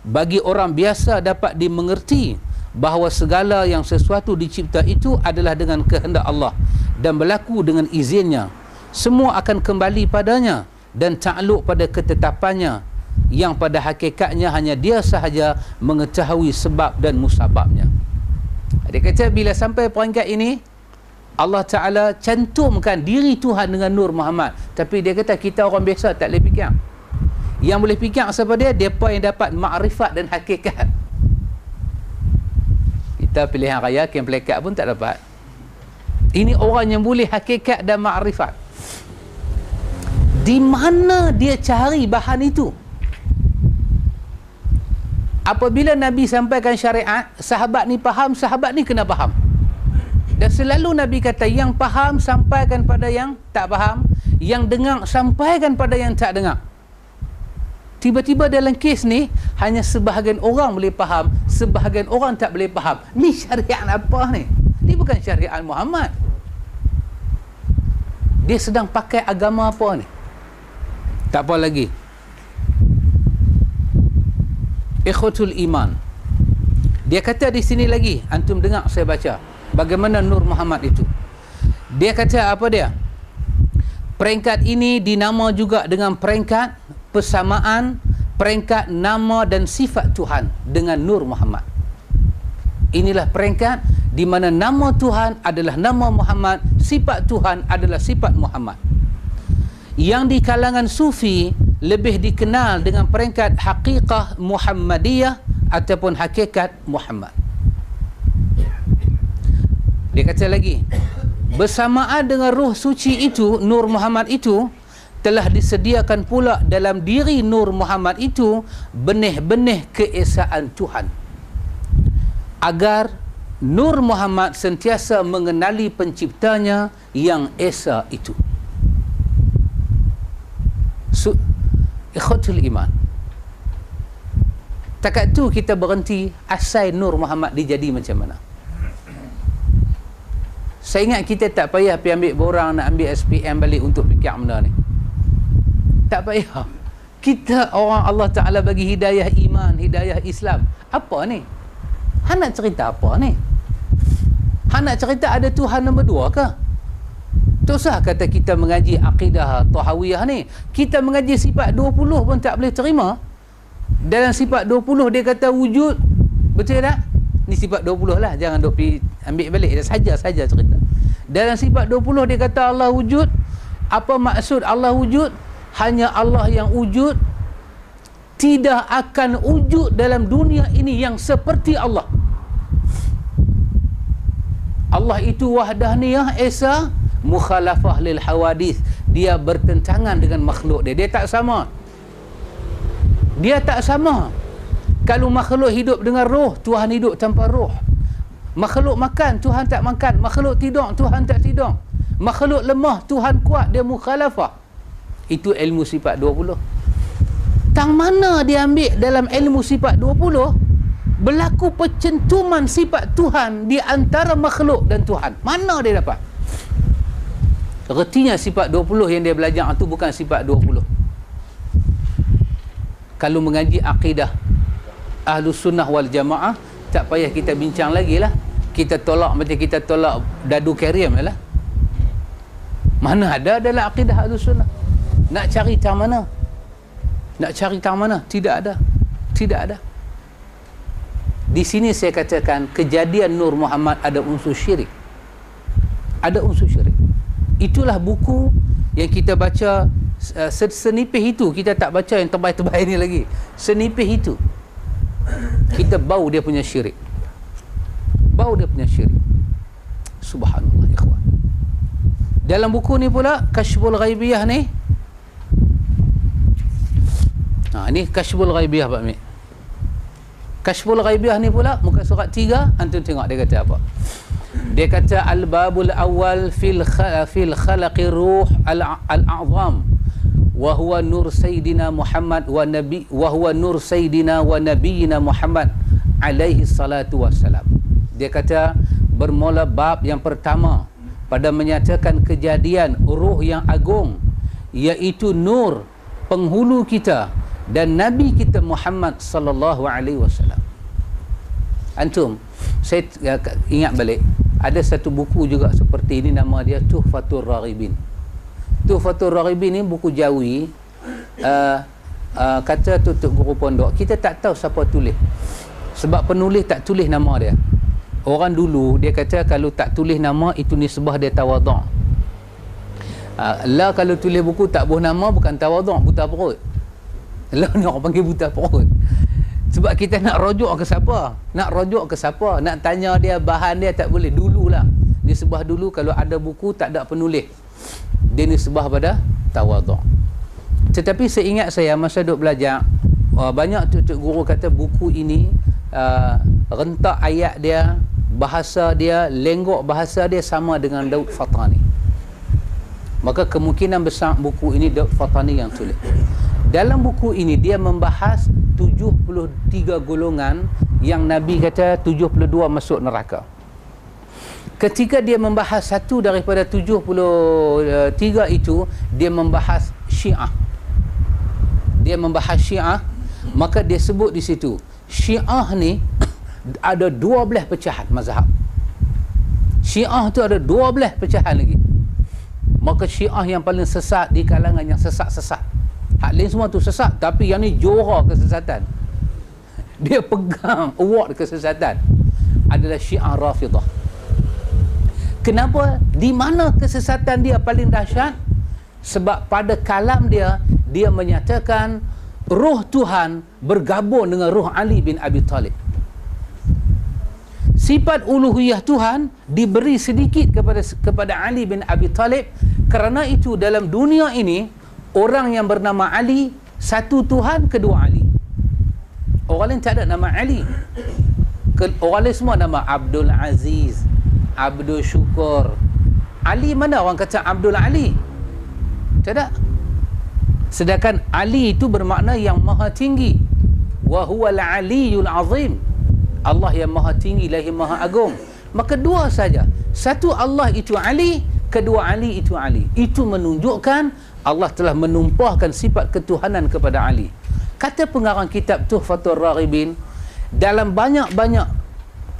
[SPEAKER 1] Bagi orang biasa dapat dimengerti bahawa segala yang sesuatu dicipta itu adalah dengan kehendak Allah dan berlaku dengan izinnya. Semua akan kembali padanya dan takluk pada ketetapannya yang pada hakikatnya hanya dia sahaja mengetahui sebab dan musababnya. Dia kata bila sampai peringkat ini, Allah Ta'ala cantumkan diri Tuhan dengan Nur Muhammad. Tapi dia kata kita orang biasa tak boleh fikir. Yang boleh fikir siapa dia? Mereka yang dapat makrifat dan hakikat. Kita pilihan raya yang pelekat pun tak dapat. Ini orang yang boleh hakikat dan makrifat. Di mana dia cari bahan itu? Apabila Nabi sampaikan syariat, sahabat ni faham, sahabat ni kena faham. Dan selalu Nabi kata, yang faham sampaikan pada yang tak faham, yang dengar sampaikan pada yang tak dengar. Tiba-tiba dalam kes ni, hanya sebahagian orang boleh faham, sebahagian orang tak boleh faham. Ni syariat apa ni? Ni bukan syariat Muhammad. Dia sedang pakai agama apa ni? Tak apa lagi. Ikhwatul iman. Dia kata di sini lagi, antum dengar saya baca bagaimana Nur Muhammad itu. Dia kata apa dia? Peringkat ini dinama juga dengan peringkat persamaan peringkat nama dan sifat Tuhan dengan Nur Muhammad. Inilah peringkat di mana nama Tuhan adalah nama Muhammad, sifat Tuhan adalah sifat Muhammad. Yang di kalangan sufi lebih dikenal dengan peringkat haqiqah Muhammadiyah ataupun hakikat Muhammad. Dia kata lagi, bersamaan dengan ruh suci itu, Nur Muhammad itu, telah disediakan pula dalam diri Nur Muhammad itu benih-benih keesaan Tuhan, agar Nur Muhammad sentiasa mengenali penciptanya yang esa itu. Ikhwatul iman, takat tu kita berhenti asal Nur Muhammad dia jadi macam mana. Saya ingat kita tak payah pergi ambil borang nak ambil SPM balik untuk fikir benda ni. Tak payah. Kita orang Allah Ta'ala bagi hidayah iman, hidayah Islam. Apa ni? Han nak cerita apa ni? Han nak cerita ada Tuhan nombor 2 ke? Tak usah kata kita mengaji akidah Tahawiyah ni. Kita mengaji sifat 20 pun tak boleh terima. Dalam sifat 20 dia kata wujud. Betul tak? Ni sifat 20 lah. Jangan duk pergi ambil balik. Dia saja cerita. Dalam sifat 20 dia kata Allah wujud. Apa maksud Allah wujud? Hanya Allah yang wujud. Tidak akan wujud dalam dunia ini yang seperti Allah. Allah itu wahdaniyah esa, mukhalafah lil hawadith. Dia bertentangan dengan makhluk dia. Dia tak sama. Dia tak sama. Kalau makhluk hidup dengan roh, Tuhan hidup tanpa roh. Makhluk makan, Tuhan tak makan. Makhluk tidur, Tuhan tak tidur. Makhluk lemah, Tuhan kuat. Dia mukhalafah. Itu ilmu sifat 20. Tang mana dia ambil dalam ilmu sifat 20 berlaku percentuman sifat Tuhan di antara makhluk dan Tuhan? Mana dia dapat? Ertinya sifat 20 yang dia belajar itu bukan sifat 20. Kalau mengaji akidah Ahlus Sunnah wal Jamaah, tak payah kita bincang lagi lah. Kita tolak macam kita tolak dadu karim lah. Mana ada dalam akidah Ahlus Sunnah? Nak cari tang mana? Nak cari tang mana? Tidak ada. Tidak ada. Di sini saya katakan kejadian Nur Muhammad ada unsur syirik. Ada unsur syirik. Itulah buku yang kita baca senipih itu. Kita tak baca yang terbaik-terbaik ni lagi. Senipih itu. Kita bau dia punya syirik. Bau dia punya syirik. Subhanallah ikhwan. Dalam buku ni pula Kashful Ghaibiyah ni. Ni Kashful Ghaibiyah Pak Mik. Kashful Ghaibiyah ni pula muka surat 3, antum tengok dia kata apa. Dia kata al-babul awal fil khalaqi ruh al-a'zam wa huwa nur sayyidina Muhammad wa nabi wa huwa nur sayyidina wa nabiyina Muhammad alaihi salatu wassalam. Dia kata bermula bab yang pertama pada menyatakan kejadian ruh yang agung, iaitu nur penghulu kita dan Nabi kita Muhammad sallallahu alaihi wasallam. Antum, saya ingat balik, ada satu buku juga seperti ini, nama dia Tuhfatur Raghibin. Tuhfatur Raghibin ni buku Jawi. Kata tutup guru pondok, kita tak tahu siapa tulis. Sebab penulis tak tulis nama dia. Orang dulu dia kata kalau tak tulis nama itu nisbah dia tawaduk. Lah kalau tulis buku tak buah nama bukan tawaduk, buta perut. Lah ni orang panggil buta perut. Sebab kita nak rujuk ke siapa? Nak rujuk ke siapa? Nak tanya dia bahan dia tak boleh. Dululah. Nisbah dulu kalau ada buku tak ada penulis. Dia nisbah pada tawaduk. Tetapi seingat saya masa duk belajar, banyak tutup guru kata buku ini rentak ayat dia, bahasa dia, lenggok bahasa dia sama dengan Daud Fatani. Maka kemungkinan besar buku ini Daud Fatani yang tulis. Dalam buku ini dia membahas 73 golongan yang Nabi kata 72 masuk neraka. Ketika dia membahas satu daripada 73 itu, dia membahas Syiah. Dia membahas Syiah, maka dia sebut di situ Syiah ni ada 12 pecahan mazhab. Syiah tu ada 12 pecahan lagi. Maka Syiah yang paling sesat di kalangan yang sesat-sesat. Hak lain semua tu sesat, tapi yang ni juara kesesatan. Dia pegang award kesesatan. Adalah Syiah Rafidah. Kenapa? Di mana kesesatan dia paling dahsyat? Sebab pada kalam dia, dia menyatakan roh Tuhan bergabung dengan roh Ali bin Abi Talib. Sifat uluhiyah Tuhan diberi sedikit kepada Ali bin Abi Talib. Kerana itu dalam dunia ini orang yang bernama Ali, satu Tuhan, kedua Ali. Orang lain tak ada nama Ali. Orang lain semua nama Abdul Aziz, Abdul Syukur. Ali mana orang kata Abdul Ali? Tak ada. Sedangkan Ali itu bermakna yang maha tinggi. Wa huwal aliyul azim. Allah yang maha tinggi lagi maha agung. Maka dua saja. Satu Allah itu Ali, kedua Ali itu Ali. Itu menunjukkan Allah telah menumpahkan sifat ketuhanan kepada Ali. Kata pengarang kitab Tuhfatur Raghibin, dalam banyak-banyak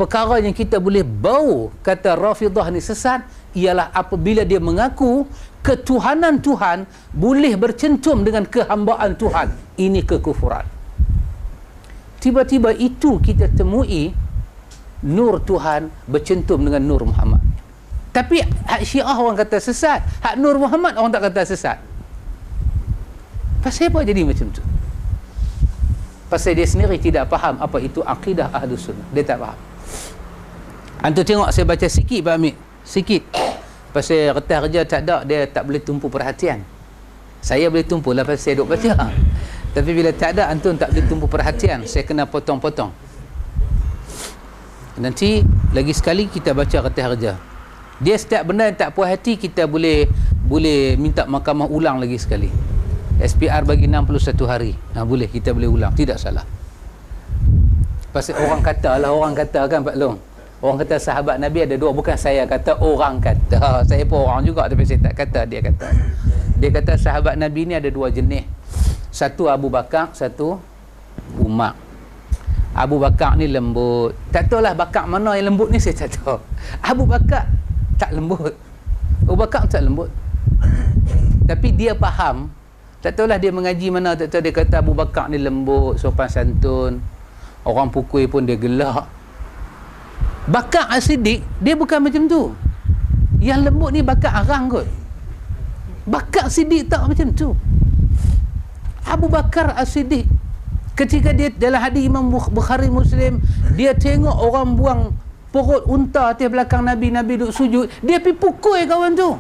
[SPEAKER 1] perkara yang kita boleh bau kata Rafidah ni sesat, ialah apabila dia mengaku ketuhanan Tuhan boleh bercentum dengan kehambaan Tuhan. Ini kekufuran. Tiba-tiba itu kita temui nur Tuhan bercentum dengan nur Muhammad. Tapi hak Syiah orang kata sesat, hak nur Muhammad orang tak kata sesat. Pasal apa jadi macam tu? Pasal dia sendiri tidak faham apa itu akidah Ahlus Sunnah. Dia tak faham. Antum tengok saya baca sikit Pak Amir, sikit. Pasal kertas kerja tak ada, dia tak boleh tumpu perhatian. Saya boleh tumpu lah pasal saya duk baca. Tapi bila tak ada, antum tak boleh tumpu perhatian. Saya kena potong-potong. Nanti lagi sekali kita baca kertas kerja. Dia setiap benda yang tak puas hati, kita boleh minta mahkamah ulang lagi sekali. SPR bagi 61 hari. Boleh, kita boleh ulang, tidak salah. Pasal orang kata kan Pak Long. Orang kata sahabat Nabi ada dua. Bukan saya kata, orang kata. Saya pun orang juga, tapi saya tak kata, dia kata. Dia kata sahabat Nabi ni ada dua jenis. Satu Abu Bakar, satu Umar. Abu Bakar ni lembut. Tak tahulah Bakar mana yang lembut ni, saya tak tahu. Abu Bakar tak lembut. Abu Bakar tak lembut. Tapi dia faham. Tak tahulah dia mengaji mana, tak tahu dia kata Abu Bakar ni lembut, sopan santun. Orang pukul pun dia gelak. Bakar As-Siddiq, dia bukan macam tu. Yang lembut ni Bakar arang kot. Bakar Siddiq tak macam tu. Abu Bakar As-Siddiq, ketika dia dalam hadis Imam Bukhari Muslim, dia tengok orang buang perut unta atas belakang Nabi, Nabi duduk sujud, dia pergi pukul kawan tu,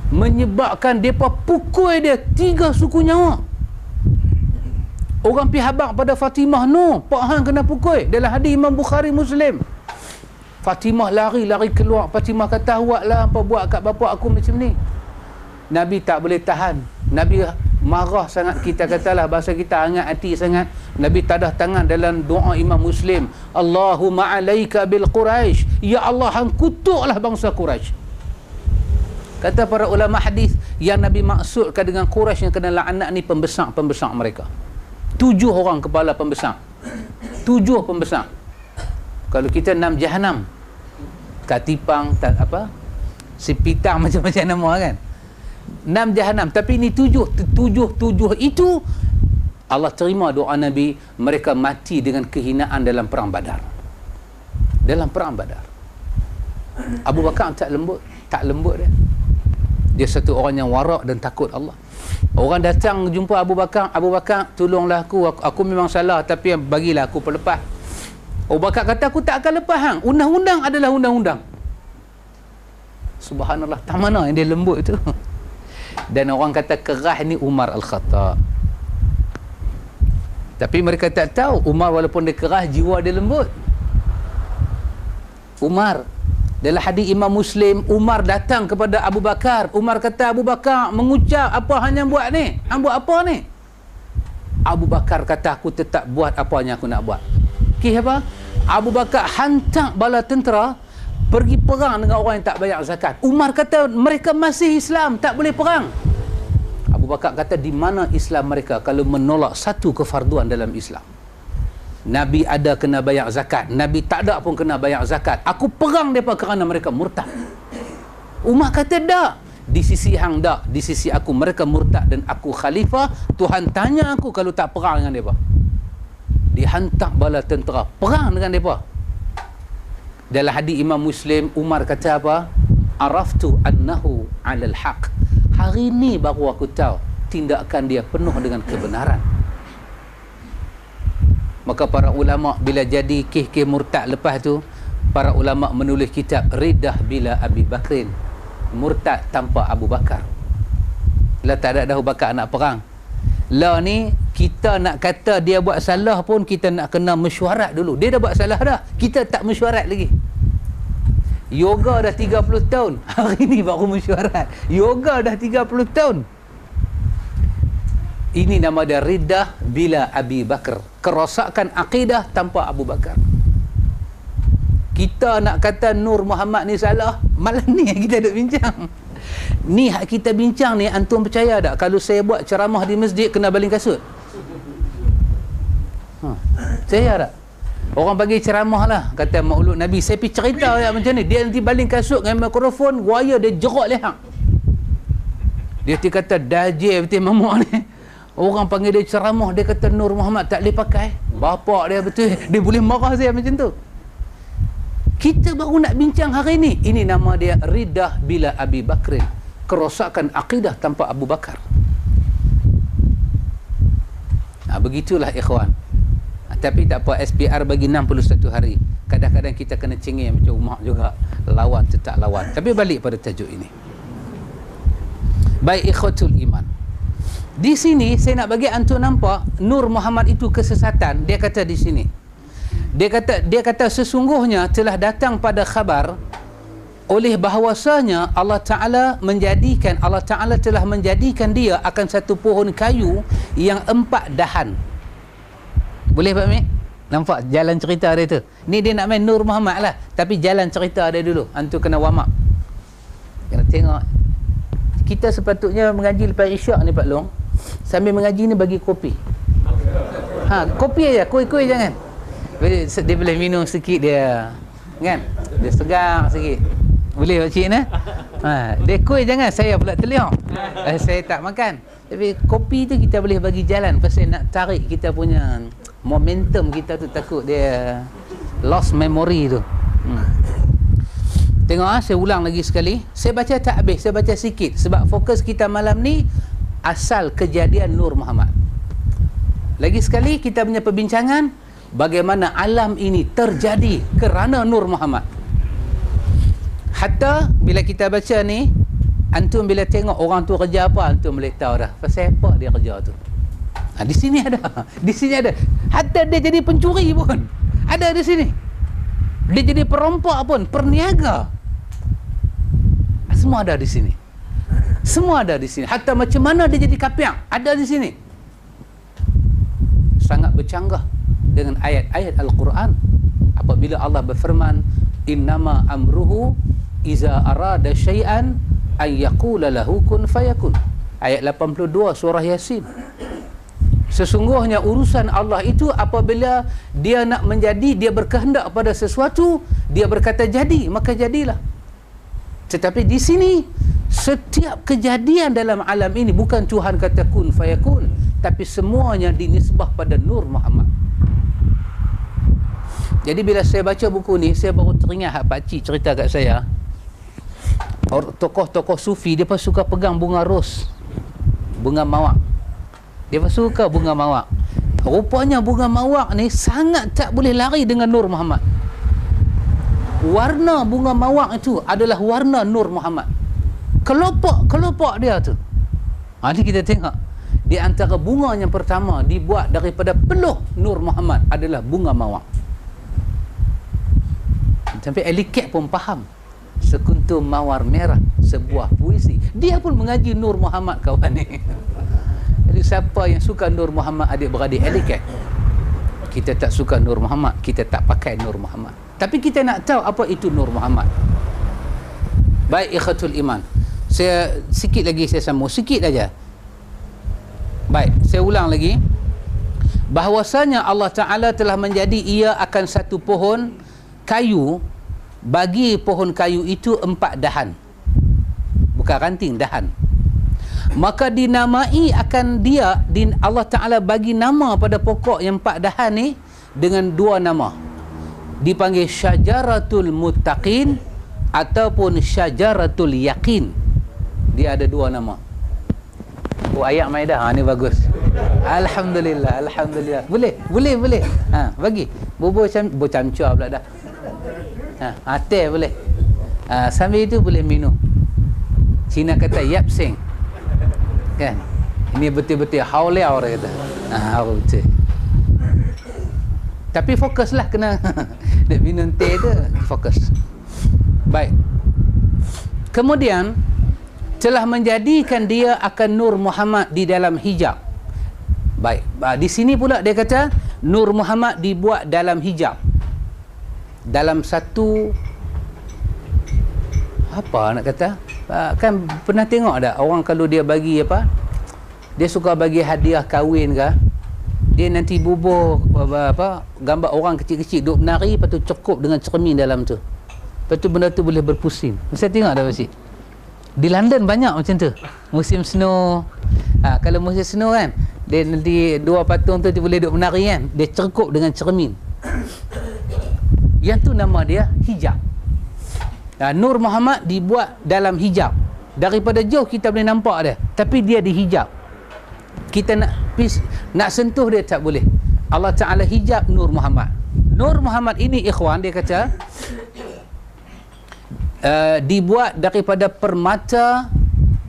[SPEAKER 1] menyebabkan mereka pukul dia 3 suku nyawa. Orang pergi habaq pada Fatimah, no, Pak Han kena pukul, dalam hadis Imam Bukhari Muslim. Fatimah lari keluar. Fatimah kata, awak lah apa buat kat bapa aku macam ni. Nabi tak boleh tahan. Nabi marah sangat, kita katalah bahasa kita hangat hati sangat. Nabi tadah tangan dalam doa Imam Muslim, Allahumma alaika bil Quraisy, ya Allah hang kutuklah bangsa Quraisy. Kata para ulama hadis, yang Nabi maksudkan dengan Quraisy yang kena laknat ni pembesar-pembesar mereka. 7 orang kepala pembesar. 7 pembesar. Kalau kita 6 Jahannam, Katipang, si Pitang, macam-macam nama kan. 6 Jahannam, tapi ini 7 itu Allah terima doa Nabi. Mereka mati dengan kehinaan dalam perang Badar. Dalam perang Badar. Abu Bakar tak lembut dia satu orang yang warak dan takut Allah. Orang datang jumpa Abu Bakar, tolonglah aku memang salah, tapi bagilah aku pelepas. Abu Bakar kata, aku tak akan lepas hang. Undang-undang adalah undang-undang. Subhanallah, tak mana yang dia lembut tu. Dan orang kata keras ni Umar Al-Khattab. Tapi mereka tak tahu Umar walaupun dia keras, jiwa dia lembut. Umar, dalam hadis Imam Muslim, Umar datang kepada Abu Bakar. Umar kata, Abu Bakar mengucap, apa hang yang buat ni? Hang buat apa ni? Abu Bakar kata, aku tetap buat apa yang aku nak buat. Apa? Abu Bakar hantar bala tentera pergi perang dengan orang yang tak bayar zakat. Umar kata, mereka masih Islam, tak boleh perang. Abu Bakar kata, di mana Islam mereka kalau menolak satu kefarduan dalam Islam? Nabi ada kena bayar zakat, Nabi tak ada pun kena bayar zakat. Aku perang mereka kerana mereka murtad. Umar kata, tak. Di sisi hang tak, di sisi aku mereka murtad dan aku khalifah. Tuhan tanya aku kalau tak perang dengan mereka. Dihantar bala tentera perang dengan mereka. Dalam hadis Imam Muslim, Umar kata apa? Araftu annahu alal haq. Hari ni baru aku tahu tindakan dia penuh dengan kebenaran. Maka para ulama bila jadi kes-kes murtad lepas tu, para ulama menulis kitab Ridah bila Abi Bakrin, murtad tanpa Abu Bakar. lah tak ada Abu Bakar nak perang. Lah ni kita nak kata dia buat salah pun kita nak kena mesyuarat dulu. Dia dah buat salah dah, kita tak mesyuarat lagi. Yoga dah 30 tahun, hari ni baru mesyuarat. Yoga dah 30 tahun. Ini nama dia riddah bila Abi Bakar, kerosakan akidah tanpa Abu Bakar. Kita nak kata Nur Muhammad ni salah, malam ni yang kita duk bincang. Ni hak kita bincang ni, antum percaya tak kalau saya buat ceramah di masjid kena baling kasut? Percaya tak? Orang bagi ceramah lah, kata maulud Nabi, saya pergi cerita macam ni, dia nanti baling kasut dengan mikrofon, buaya dia jerak lehang. Dia nanti kata dajil betul mamak ni. Orang panggil dia ceramah, dia kata Nur Muhammad tak boleh pakai. Bapak dia betul, dia boleh marah saya macam tu. Kita baru nak bincang hari ni. Ini nama dia riddah bila Abi Bakrin, kerosakan akidah tanpa Abu Bakar. Begitulah ikhwan. Tapi tak apa, SPR bagi 61 hari. Kadang-kadang kita kena cengih macam Umar juga, lawan tetap lawan. Tapi balik pada tajuk ini. Baik ikhwatul iman, di sini saya nak bagi antum nampak Nur Muhammad itu kesesatan. Dia kata di sini, dia kata sesungguhnya telah datang pada khabar oleh bahawasanya Allah Ta'ala telah menjadikan dia akan satu pohon kayu yang 4 dahan. Boleh Pak Mik? Nampak jalan cerita dia tu. Ni dia nak main Nur Muhammad lah, tapi jalan cerita dia dulu. Antum kena warm up, kena tengok. Kita sepatutnya mengaji lepas isyak ni Pak Long, sambil mengaji ni bagi kopi. Kopi aja, kuih-kuih jangan. Dia boleh minum sikit dia, kan? Dia segar sikit. Boleh Pak Cik ni? Dia kuih jangan, saya pula terlihat. Saya tak makan. Tapi kopi tu kita boleh bagi jalan, pasal nak tarik kita punya momentum kita tu, takut dia lost memory tu. Tengok saya ulang lagi sekali. Saya baca tak habis, saya baca sikit sebab fokus kita malam ni asal kejadian Nur Muhammad. Lagi sekali kita punya perbincangan bagaimana alam ini terjadi kerana Nur Muhammad. Hatta bila kita baca ni, antum bila tengok orang tu kerja apa, antum boleh tahu dah pasal apa dia kerja tu. Di sini ada, di sini ada. Hatta dia jadi pencuri pun ada di sini. Dia jadi perompak pun, perniaga, semua ada di sini. Semua ada di sini. Hatta macam mana dia jadi kapiak ada di sini. Sangat bercanggah dengan ayat-ayat Al-Quran apabila Allah berfirman, innama amruhu iza arada syai'an ay yaqula lahu kun fayakun. Ayat 82 surah Yasin. Sesungguhnya urusan Allah itu apabila dia nak menjadi, dia berkehendak pada sesuatu, dia berkata jadi, maka jadilah. Tetapi di sini setiap kejadian dalam alam ini bukan Tuhan kata kun fayakun, tapi semuanya dinisbah pada Nur Muhammad. Jadi bila saya baca buku ni, saya baru teringat pakcik cerita kat saya. Tokoh-tokoh sufi dia pun suka pegang bunga ros, bunga mawar. Dia pun suka bunga mawar. Rupanya bunga mawar ni sangat tak boleh lari dengan Nur Muhammad. Warna bunga mawar itu adalah warna Nur Muhammad. Kelopak dia tu. Ni kita tengok. Di antara bunga yang pertama dibuat daripada peluh Nur Muhammad adalah bunga mawar. Sampai Eliket pun faham. Sekuntum mawar merah, sebuah puisi. Dia pun mengaji Nur Muhammad kawan ni. Jadi siapa yang suka Nur Muhammad adik-beradik Eliket? Kita tak suka Nur Muhammad, kita tak pakai Nur Muhammad. Tapi kita nak tahu apa itu Nur Muhammad. Baik ikhwatul iman, saya sikit lagi saya sambung, sikit aja. Baik, saya ulang lagi. Bahwasanya Allah Ta'ala telah menjadi ia akan satu pohon kayu, bagi pohon kayu itu 4 dahan, bukan ranting, dahan. Maka dinamai akan dia, Allah Ta'ala bagi nama pada pokok yang 4 dahan ni dengan 2 nama. Dipanggil syajaratul muttaqin ataupun syajaratul yakin. Dia ada 2 nama. Ayat Maidah, ni bagus. Alhamdulillah, alhamdulillah. Boleh. Bagi. Bubur camca pula dah. Teh boleh. Sambil itu boleh minum. Cina kata yap sing. kan. Ini betul-betul hauliau orang kata. Betul. Tapi fokuslah kena nak minum teh tu, fokus. Baik. Kemudian telah menjadikan dia akan Nur Muhammad di dalam hijab. Baik. Di sini pula dia kata Nur Muhammad dibuat dalam hijab. Dalam satu apa nak kata? Kan pernah tengok tak orang kalau dia bagi apa? Dia suka bagi hadiah kahwin ke? Dia nanti bubuh apa gambar orang kecil-kecil duk menari, lepas tu cukup dengan cermin dalam tu. Lepas tu benda tu boleh berpusing. Saya tengok dah Pak Cik. Di London banyak macam tu. Musim snow. Kalau musim snow kan, dia nanti dua patung tu dia boleh duk menari kan. Dia cukup dengan cermin. Yang tu nama dia hijab. Nur Muhammad dibuat dalam hijab. Daripada jauh kita boleh nampak dia, tapi dia dihijab. Kita nak sentuh dia tak boleh. Allah Ta'ala hijab Nur Muhammad. Nur Muhammad ini ikhwan, dia kata dibuat daripada permata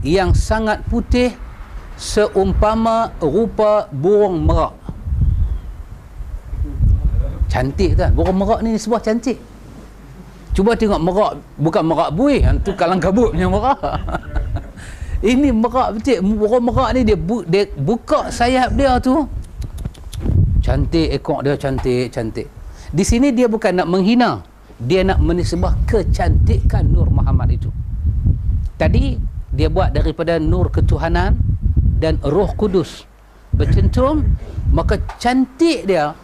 [SPEAKER 1] yang sangat putih seumpama rupa burung merak. Cantik tak? Burung merak ni sebuah cantik. Cuba tengok merak, bukan merak buih, tu kalang kabut punya merak. Ini merak betul. Burung merak ni dia buka sayap dia tu, cantik, ekor dia cantik. Di sini dia bukan nak menghina, dia nak menisbah kecantikan Nur Muhammad itu. Tadi dia buat daripada nur ketuhanan dan Roh Kudus bercentum, maka cantik dia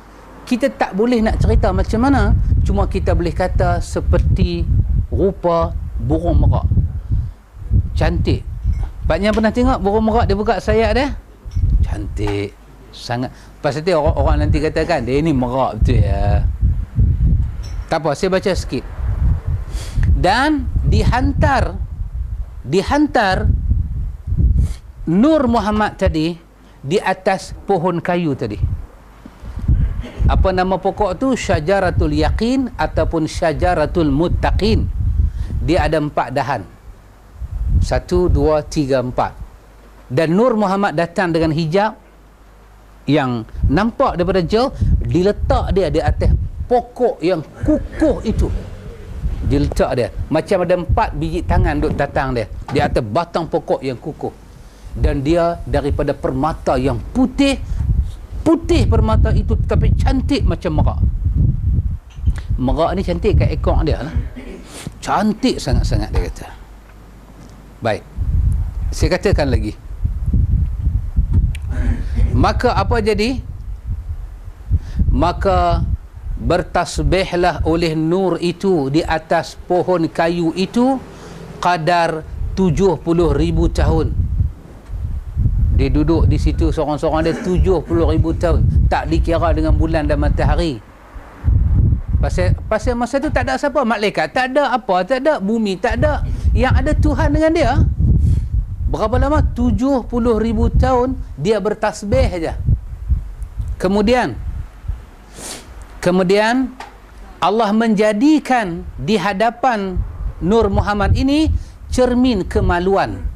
[SPEAKER 1] kita tak boleh nak cerita macam mana, cuma kita boleh kata seperti rupa burung merak. Cantik. Paknya pernah tengok burung merak dia buka sayap dia? Cantik. Sangat. Pasal tu orang nanti katakan, dia ni merak betul ya. Tak apa, saya baca sikit. Dan dihantar Nur Muhammad tadi di atas pohon kayu tadi. Apa nama pokok tu? Syajaratul Yaqin ataupun Syajaratul Muttaqin. Dia ada 4 dahan. 1, 2, 3, 4. Dan Nur Muhammad datang dengan hijab yang nampak daripada jauh, diletak dia di atas pokok yang kukuh itu. Diletak dia macam ada 4 biji tangan duk datang dia di atas batang pokok yang kukuh. Dan dia daripada permata yang putih permata itu, tapi cantik macam merak. Merak ni cantik kat ekor dia lah. Cantik sangat-sangat dia kata. Baik, saya katakan lagi. Maka apa jadi? Maka bertasbihlah oleh nur itu di atas pohon kayu itu kadar 70,000 tahun. Dia duduk di situ seorang-seorang dia 70,000 tahun, tak dikira dengan bulan dan matahari. Pasal masa tu tak ada siapa, malaikat tak ada, apa tak ada, bumi tak ada, yang ada Tuhan dengan dia. Berapa lama? 70,000 tahun dia bertasbih saja. Kemudian Allah menjadikan di hadapan Nur Muhammad ini cermin kemaluan.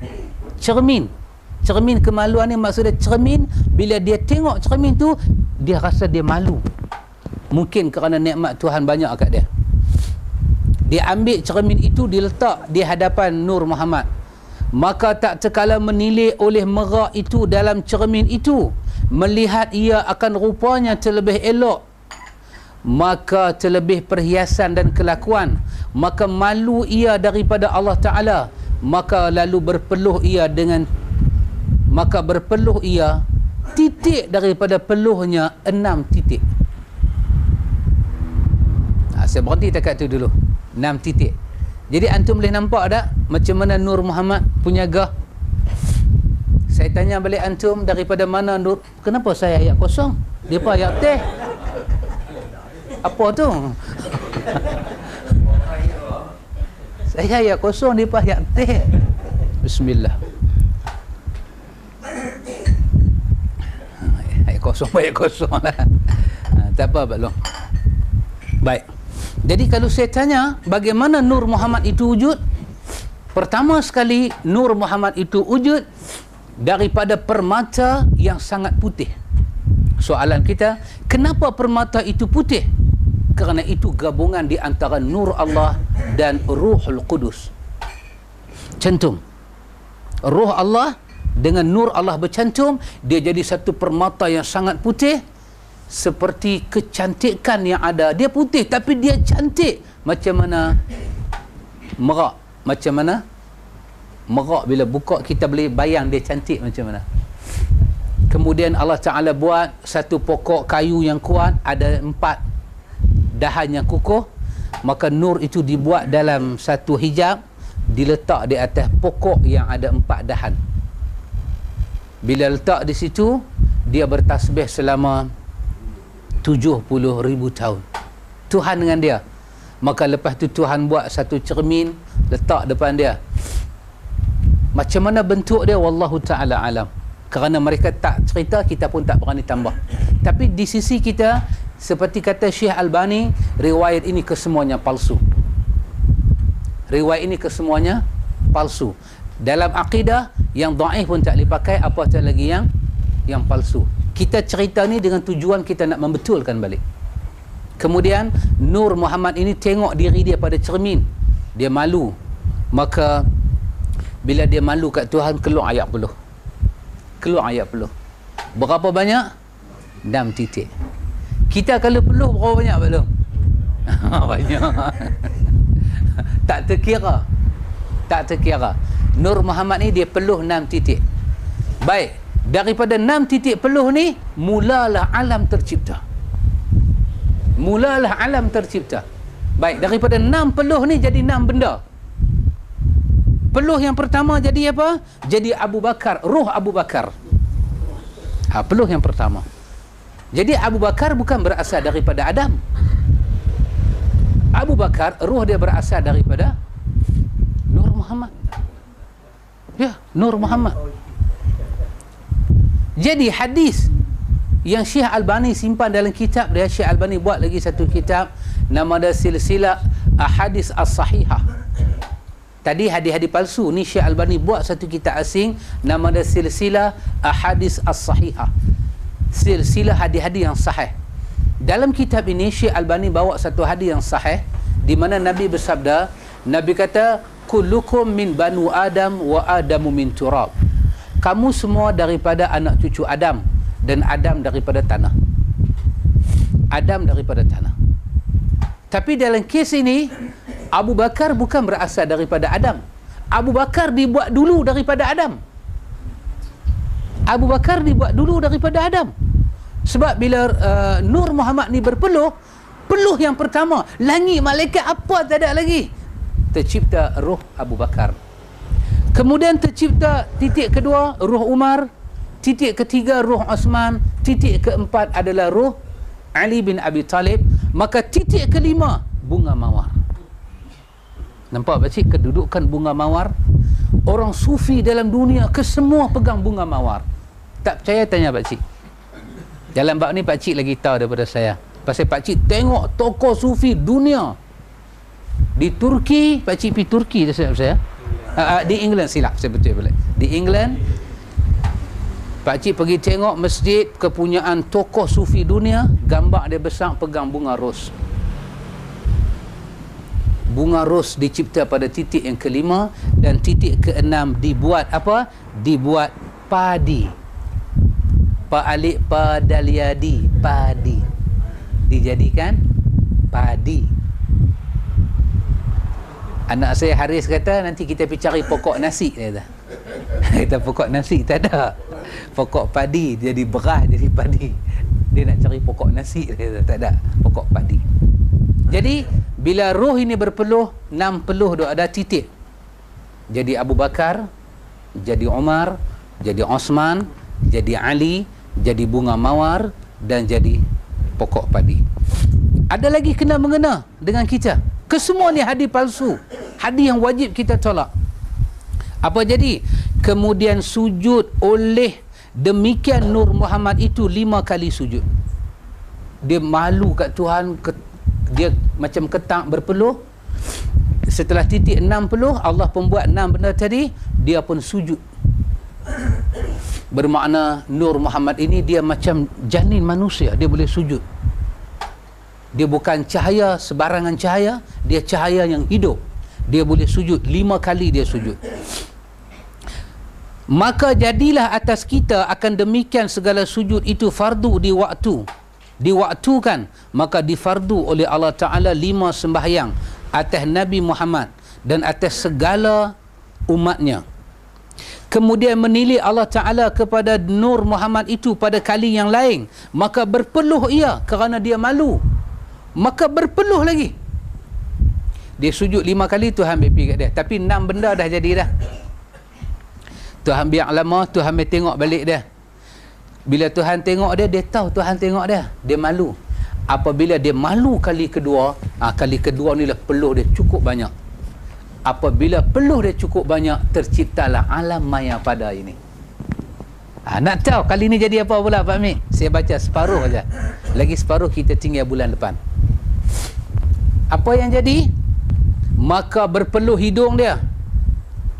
[SPEAKER 1] Cermin kemaluan ni maksudnya cermin, bila dia tengok cermin tu dia rasa dia malu. Mungkin kerana nikmat Tuhan banyak kat dia. Dia ambil cermin itu, diletak di hadapan Nur Muhammad. Maka tak terkala menilai oleh merak itu dalam cermin itu, melihat ia akan rupanya terlebih elok, maka terlebih perhiasan dan kelakuan, maka malu ia daripada Allah Ta'ala, maka berpeluh ia titik daripada peluhnya 6 titik. Saya berhenti dekat tu dulu. 6 titik. Jadi antum boleh nampak tak macam mana Nur Muhammad punya gah? Saya tanya balik antum, daripada mana Nur? Kenapa saya ayat kosong? Dia pun ayat teh. Apa tu? Saya ayat kosong, dia pun ayat teh. Bismillah. Ayat kosong lah. Tak apa belum. Baik. Jadi kalau saya tanya bagaimana Nur Muhammad itu wujud, pertama sekali Nur Muhammad itu wujud daripada permata yang sangat putih. Soalan kita, kenapa permata itu putih? Kerana itu gabungan di antara nur Allah dan Ruhul Qudus. Cantum. Ruh Allah dengan nur Allah bercantum, dia jadi satu permata yang sangat putih, seperti kecantikan yang ada. Dia putih tapi dia cantik. Macam mana merak? Macam mana merak bila buka kita boleh bayang dia cantik macam mana. Kemudian Allah Ta'ala buat satu pokok kayu yang kuat, ada 4 dahan yang kukuh, maka nur itu dibuat dalam satu hijab, diletak di atas pokok yang ada 4 dahan. Bila letak di situ, dia bertasbih selama 70,000 tahun. Tuhan dengan dia. Maka lepas tu Tuhan buat satu cermin, letak depan dia. Macam mana bentuk dia, wallahu ta'ala alam. Kerana mereka tak cerita, kita pun tak berani tambah. Tapi di sisi kita, seperti kata Syekh Albani, riwayat ini kesemuanya palsu. Riwayat ini kesemuanya palsu. Dalam akidah, yang dhaif pun tak boleh pakai, apatah lagi yang palsu. Kita cerita ni dengan tujuan kita nak membetulkan balik. Kemudian Nur Muhammad ini tengok diri dia pada cermin, dia malu. Maka bila dia malu kat Tuhan, keluar ayat peluh. Keluar ayat peluh. Berapa banyak? 6 titik. Kita kalau peluh berapa banyak belum? Banyak. Tak terkira. Tak terkira. Nur Muhammad ni dia peluh 6 titik. Baik, daripada 6 titik peluh ni, mulalah alam tercipta. Mulalah alam tercipta. Baik, daripada 6 peluh ni jadi 6 benda. Peluh yang pertama jadi apa? Jadi Abu Bakar, ruh Abu Bakar. Peluh yang pertama. Jadi Abu Bakar bukan berasal daripada Adam. Abu Bakar, ruh dia berasal daripada Nur Muhammad. Ya, Nur Muhammad. Jadi hadis yang Syekh Albani simpan dalam kitab dia, Syekh Albani buat lagi satu kitab, nama dia Silsilah Ahadis As-Sahihah. Tadi hadis-hadis palsu, ni Syekh Albani buat satu kitab asing, nama dia Silsilah Ahadis As-Sahihah. Silsilah hadis-hadis yang sahih. Dalam kitab ini Syekh Albani bawa satu hadis yang sahih, di mana Nabi bersabda, Nabi kata, kullukum min banu Adam wa Adamu min turab. Kamu semua daripada anak cucu Adam, dan Adam daripada tanah. Adam daripada tanah. Tapi dalam kes ini, Abu Bakar bukan berasal daripada Adam. Abu Bakar dibuat dulu daripada Adam. Abu Bakar dibuat dulu daripada Adam. Sebab bila Nur Muhammad ni berpeluh, peluh yang pertama, langit malaikat apa tak ada lagi, tercipta ruh Abu Bakar. Kemudian tercipta titik kedua ruh Umar, titik ketiga ruh Osman, titik keempat adalah ruh Ali bin Abi Talib, maka titik kelima bunga mawar. Nampak pakcik kedudukan bunga mawar? Orang sufi dalam dunia kesemua pegang bunga mawar. Tak percaya tanya pakcik. Dalam bab ni pakcik lagi tahu daripada saya. Pasal pakcik tengok tokoh sufi dunia. Di Turki, pakcik pergi Turki saya. Di England, silap saya betul balik. Di England, pakcik pergi tengok masjid kepunyaan tokoh sufi dunia, gambar dia besar pegang bunga ros. Bunga ros dicipta pada titik yang kelima, dan titik keenam dibuat apa? Dibuat padi. Pa'alik padaliadi, padi. Dijadikan padi. Anak saya Haris kata, nanti kita pergi cari pokok nasi, dia kata. Kita pokok nasi tak ada. Pokok padi jadi beras jadi padi. Dia nak cari pokok nasi, dia kata tak ada. Pokok padi. Jadi bila roh ini berpeluh, 6 peluh dia ada titik. Jadi Abu Bakar, jadi Umar, jadi Osman, jadi Ali, jadi bunga mawar, dan jadi pokok padi. Ada lagi kena mengena dengan kita. Kesemua ni hadis palsu, hadis yang wajib kita tolak. Apa jadi? Kemudian sujud oleh demikian Nur Muhammad itu 5 kali sujud. Dia malu kat Tuhan, dia macam ketak berpeluh. Setelah titik 6 peluh, Allah pun buat 6 benda tadi, dia pun sujud. Bermakna Nur Muhammad ini dia macam janin manusia, dia boleh sujud. Dia bukan cahaya sebarangan cahaya, dia cahaya yang hidup. Dia boleh sujud 5 kali, dia sujud. Maka jadilah atas kita akan demikian segala sujud itu fardu di waktu, diwaktukan, maka difardu oleh Allah Ta'ala 5 sembahyang atas Nabi Muhammad dan atas segala umatnya. Kemudian menilai Allah Ta'ala kepada Nur Muhammad itu pada kali yang lain, maka berpeluh ia kerana dia malu, maka berpeluh lagi. Dia sujud 5 kali, Tuhan ambil kat dia, tapi 6 benda dah jadi dah. Tuhan biar lama, Tuhan ambil tengok balik dia. Bila Tuhan tengok dia, dia tahu Tuhan tengok dia, dia malu. Apabila dia malu kali kedua, kali kedua ni lah peluh dia cukup banyak. Apabila peluh dia cukup banyak, terciptalah alam maya pada ini. Nak tahu kali ni jadi apa pula Pak Mik? Saya baca separuh saja. Lagi separuh kita tinggal bulan depan. Apa yang jadi? Maka berpeluh hidung dia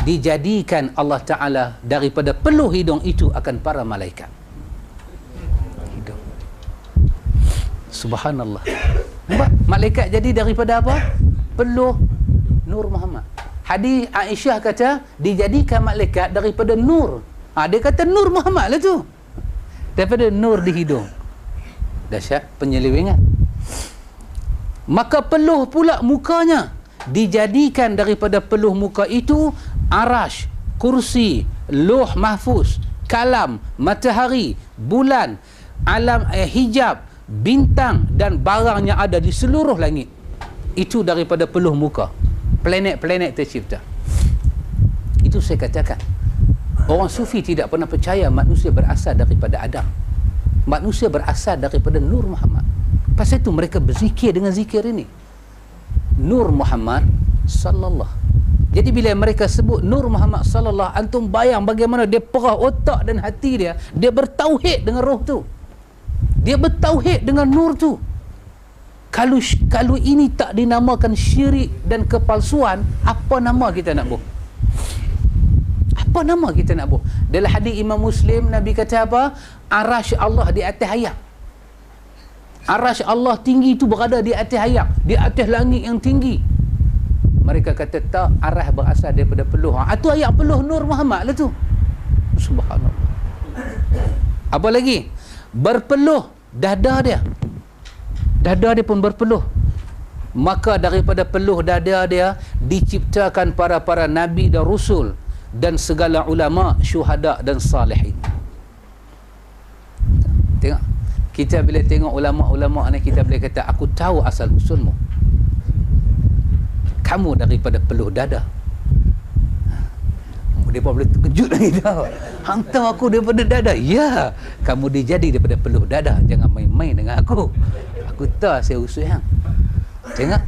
[SPEAKER 1] dijadikan Allah Ta'ala daripada peluh hidung itu akan para malaikat. Hidung. Subhanallah. Nampak? Malaikat jadi daripada apa? Peluh Nur Muhammad. Hadis Aisyah kata dijadikan malaikat daripada nur. Dia kata Nur Muhammad lah tu, daripada nur di hidung. Dahsyat penyelewengan. Maka peluh pula mukanya dijadikan daripada peluh muka itu arash, kursi, lauh mahfuz, kalam, matahari, bulan, alam hijab, bintang dan barang yang ada di seluruh langit. Itu daripada peluh muka. Planet-planet tercipta. Itu saya katakan, orang sufi tidak pernah percaya manusia berasal daripada Adam. Manusia berasal daripada Nur Muhammad. Pasal itu mereka berzikir dengan zikir ini, Nur Muhammad sallallahu. Jadi bila mereka sebut Nur Muhammad sallallahu, antum bayang bagaimana dia perah otak dan hati dia. Dia bertauhid dengan roh tu, dia bertauhid dengan nur tu. Kalau ini tak dinamakan syirik dan kepalsuan, apa nama kita nak buh? Apa nama kita nak buh? Dalam hadis Imam Muslim, Nabi kata apa? Arash Allah di atas ayak. Arash Allah tinggi itu berada di atas ayak, di atas langit yang tinggi. Mereka kata tak, arah berasal daripada peluh. Itu ayat peluh Nur Muhammad lah tu. Subhanallah. Apa lagi? Berpeluh dada dia. Dada dia pun berpeluh. Maka daripada peluh dada dia diciptakan para nabi dan rasul dan segala ulama, syuhada dan salihin. Tengok, kita bila tengok ulama-ulama ni, kita boleh kata aku tahu asal usulmu. Kamu daripada peluh dada. Dia pun boleh terkejut lagi dah. Hang tahu aku daripada dada? Ya, kamu dijadi daripada peluh dada. Jangan main-main dengan aku. Aku tahu saya usul hang. Tengok.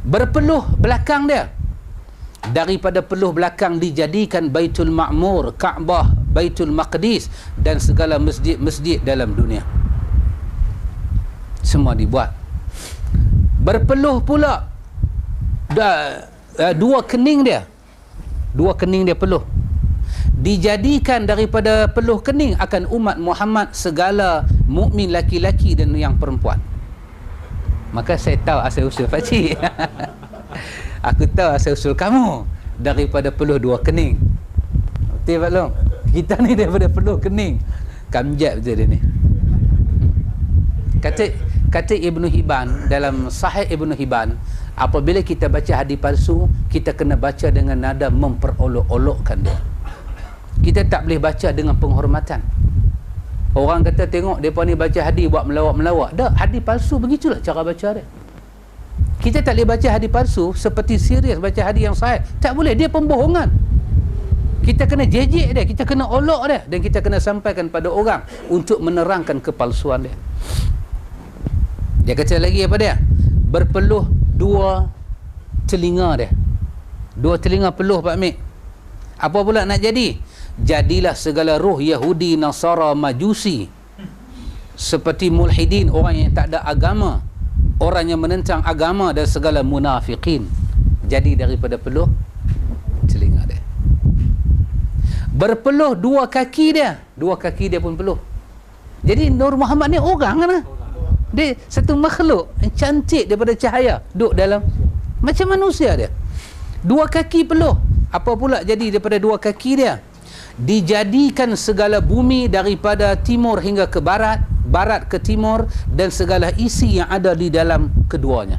[SPEAKER 1] Berpeluh belakang dia. Daripada peluh belakang dijadikan Baitul Ma'mur, Kaabah, Baitul Maqdis dan segala masjid-masjid dalam dunia. Semua dibuat. Berpeluh pula dua kening dia. Dua kening dia peluh. Dijadikan daripada peluh kening akan umat Muhammad segala mukmin laki-laki dan yang perempuan. Maka saya tahu asal usul pakcik. Aku tahu asal usul kamu daripada peluh dua kening. Betul Pak Long? Kita ni daripada peluh kening. Kamjat betul dia ni. Kata Ibnu Hibban dalam Sahih Ibnu Hibban, apabila kita baca hadis palsu, kita kena baca dengan nada memperolok-olokkan dia. Kita tak boleh baca dengan penghormatan. Orang kata tengok mereka ni baca hadis buat melawak-melawak. Dah, hadis palsu begitulah cara baca dia. Kita tak boleh baca hadis palsu seperti serius baca hadis yang sahih. Tak boleh, dia pembohongan. Kita kena jejek dia, kita kena olok dia, dan kita kena sampaikan pada orang untuk menerangkan kepalsuan dia. Dia kata lagi apa dia? Berpeluh dua telinga dia. Dua telinga peluh Pak Mik. Apa pula nak jadi? Jadilah segala roh Yahudi, Nasara, Majusi, seperti mulhidin, orang yang tak ada agama, orang yang menentang agama, dan segala munafiqin, jadi daripada peluh telinga dia. berpeluh dua kaki dia pun peluh. Jadi Nur Muhammad ni orang lah, dia satu makhluk yang cantik daripada cahaya, duduk dalam macam manusia dia, dua kaki peluh. Apa pula jadi daripada dua kaki dia? Dijadikan segala bumi daripada timur hingga ke barat, barat ke timur, dan segala isi yang ada di dalam keduanya.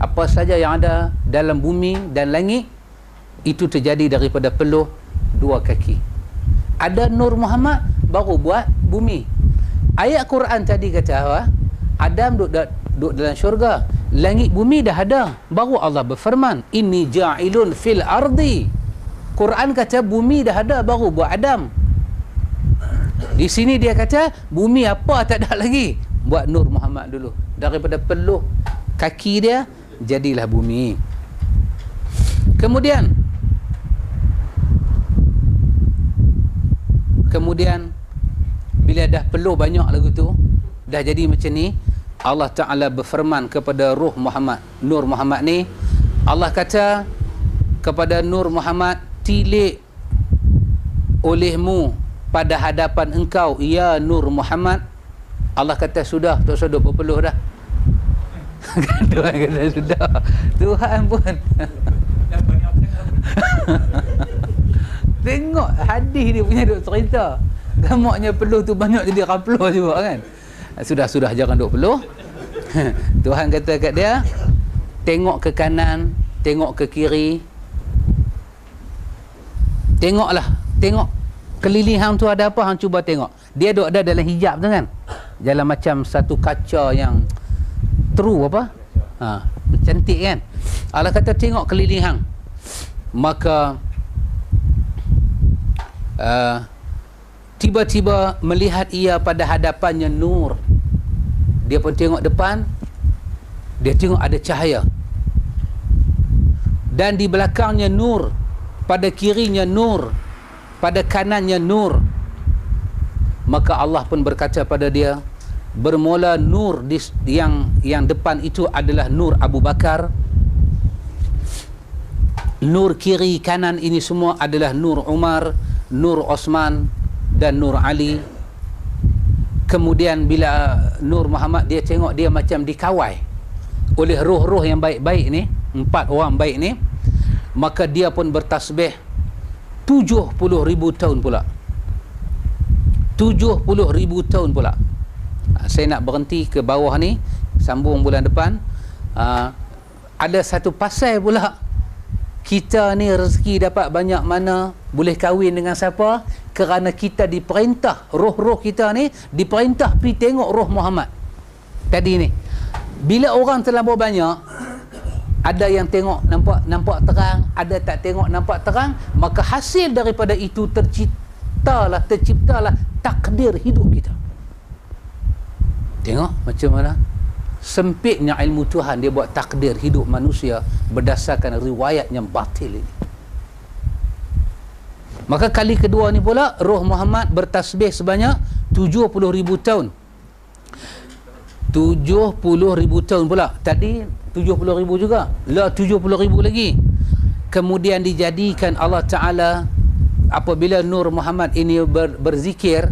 [SPEAKER 1] Apa saja yang ada dalam bumi dan langit itu terjadi daripada peluh dua kaki. Ada Nur Muhammad baru buat bumi. Ayat Quran tadi kata apa? Adam duduk dalam syurga, langit bumi dah ada, baru Allah berfirman inni ja'ilun fil ardi. Quran kata bumi dah ada, baru buat Adam. Di sini dia kata bumi apa tak ada lagi, buat Nur Muhammad dulu. Daripada peluh kaki dia jadilah bumi. Kemudian bila dah peluh banyak lagu tu, dah jadi macam ni, Allah Ta'ala berfirman kepada Ruh Muhammad, Nur Muhammad ni, Allah kata kepada Nur Muhammad, tilik olehmu pada hadapan engkau ya Nur Muhammad. Allah kata sudah, tak usah duk berpeluh dah. Tuhan kata sudah. Tuhan pun tengok hadis dia punya duk cerita, gamaknya peluh tu banyak jadi rapluh juga kan. Sudah jangan duk peluh. Tuhan kata kat dia, tengok ke kanan, tengok ke kiri, tengoklah, tengok keliling hang tu ada apa, hang cuba tengok. Dia duk ada dalam hijab tu kan, dalam macam satu kaca yang true apa, cantik kan. Allah kata tengok keliling hang. Maka tiba-tiba melihat ia pada hadapannya nur. Dia pun tengok depan, dia tengok ada cahaya, dan di belakangnya nur, pada kirinya nur, pada kanannya nur. Maka Allah pun berkata pada dia, bermula nur yang depan itu adalah nur Abu Bakar, nur kiri kanan ini semua adalah nur Umar, nur Osman dan nur Ali. Kemudian bila Nur Muhammad, dia tengok dia macam dikawal oleh roh-roh yang baik-baik ni, 4 orang baik ni. Maka dia pun bertasbih 70,000 tahun pula. 70,000 tahun pula. Saya nak berhenti ke bawah ni, sambung bulan depan. Ada satu pasal pula, kita ni rezeki dapat banyak mana, boleh kahwin dengan siapa, kerana kita diperintah, roh-roh kita ni diperintah pergi tengok roh Muhammad tadi ni. Bila orang terlalu banyak, ada yang tengok nampak terang, ada tak tengok nampak terang, maka hasil daripada itu terciptalah takdir hidup kita. Tengok macam mana sempitnya ilmu Tuhan, dia buat takdir hidup manusia berdasarkan riwayat yang batil ini. Maka kali kedua ni pula roh Muhammad bertasbih sebanyak 70,000 tahun. 70,000 tahun pula. Tadi 70,000 juga, lah 70,000 lagi. Kemudian dijadikan Allah Ta'ala, apabila Nur Muhammad ini berzikir,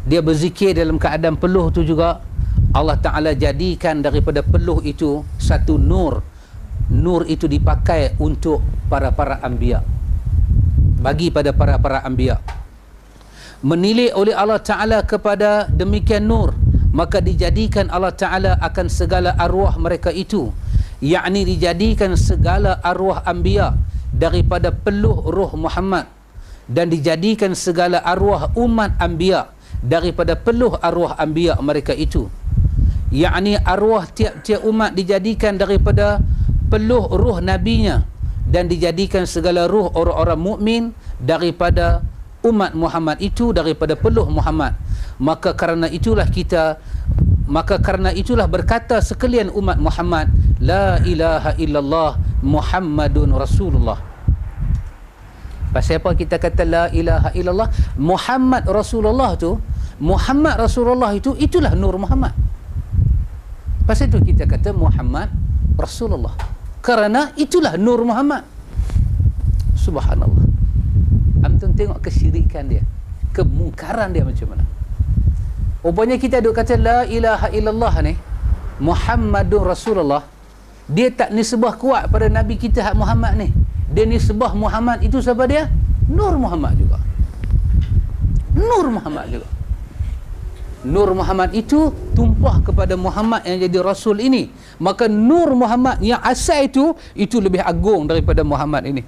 [SPEAKER 1] dia berzikir dalam keadaan peluh tu juga, Allah Ta'ala jadikan daripada peluh itu satu nur. Nur itu dipakai untuk para anbiya, bagi pada para anbiya. Menilik oleh Allah Ta'ala kepada demikian nur, maka dijadikan Allah Ta'ala akan segala arwah mereka itu, yakni dijadikan segala arwah anbiya daripada peluh roh Muhammad, dan dijadikan segala arwah umat anbiya daripada peluh arwah anbiya mereka itu, yakni arwah tiap-tiap umat dijadikan daripada peluh ruh nabinya, dan dijadikan segala ruh orang-orang mukmin daripada umat Muhammad itu, daripada peluh Muhammad. Maka kerana itulah berkata sekalian umat Muhammad, la ilaha illallah Muhammadun Rasulullah. Pasal apa kita kata la ilaha illallah Muhammad Rasulullah tu? Muhammad Rasulullah itu, itulah Nur Muhammad. Pasal itu kita kata Muhammad Rasulullah, kerana itulah Nur Muhammad. Subhanallah. Antum tengok kesyirikan dia, kemungkaran dia macam mana. Rupanya kita duk kata la ilaha illallah ni, Muhammadur Rasulullah, dia tak nisbah kuat pada Nabi kita hak Muhammad ni. Dia nisbah Muhammad itu siapa dia? Nur Muhammad juga. Nur Muhammad juga. Nur Muhammad itu tumpah kepada Muhammad yang jadi Rasul ini. Maka Nur Muhammad yang asal itu lebih agung daripada Muhammad ini.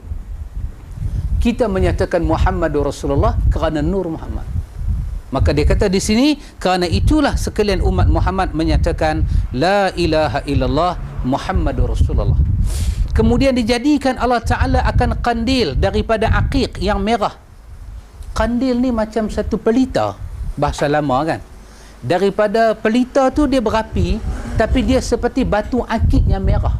[SPEAKER 1] Kita menyatakan Muhammadur Rasulullah kerana Nur Muhammad. Maka dia kata di sini, kerana itulah sekalian umat Muhammad menyatakan la ilaha illallah Muhammadur Rasulullah. Kemudian dijadikan Allah Ta'ala akan kandil daripada aqiq yang merah. Kandil ni macam satu pelita, bahasa lama kan. Daripada pelita tu dia berapi, tapi dia seperti batu akik yang merah.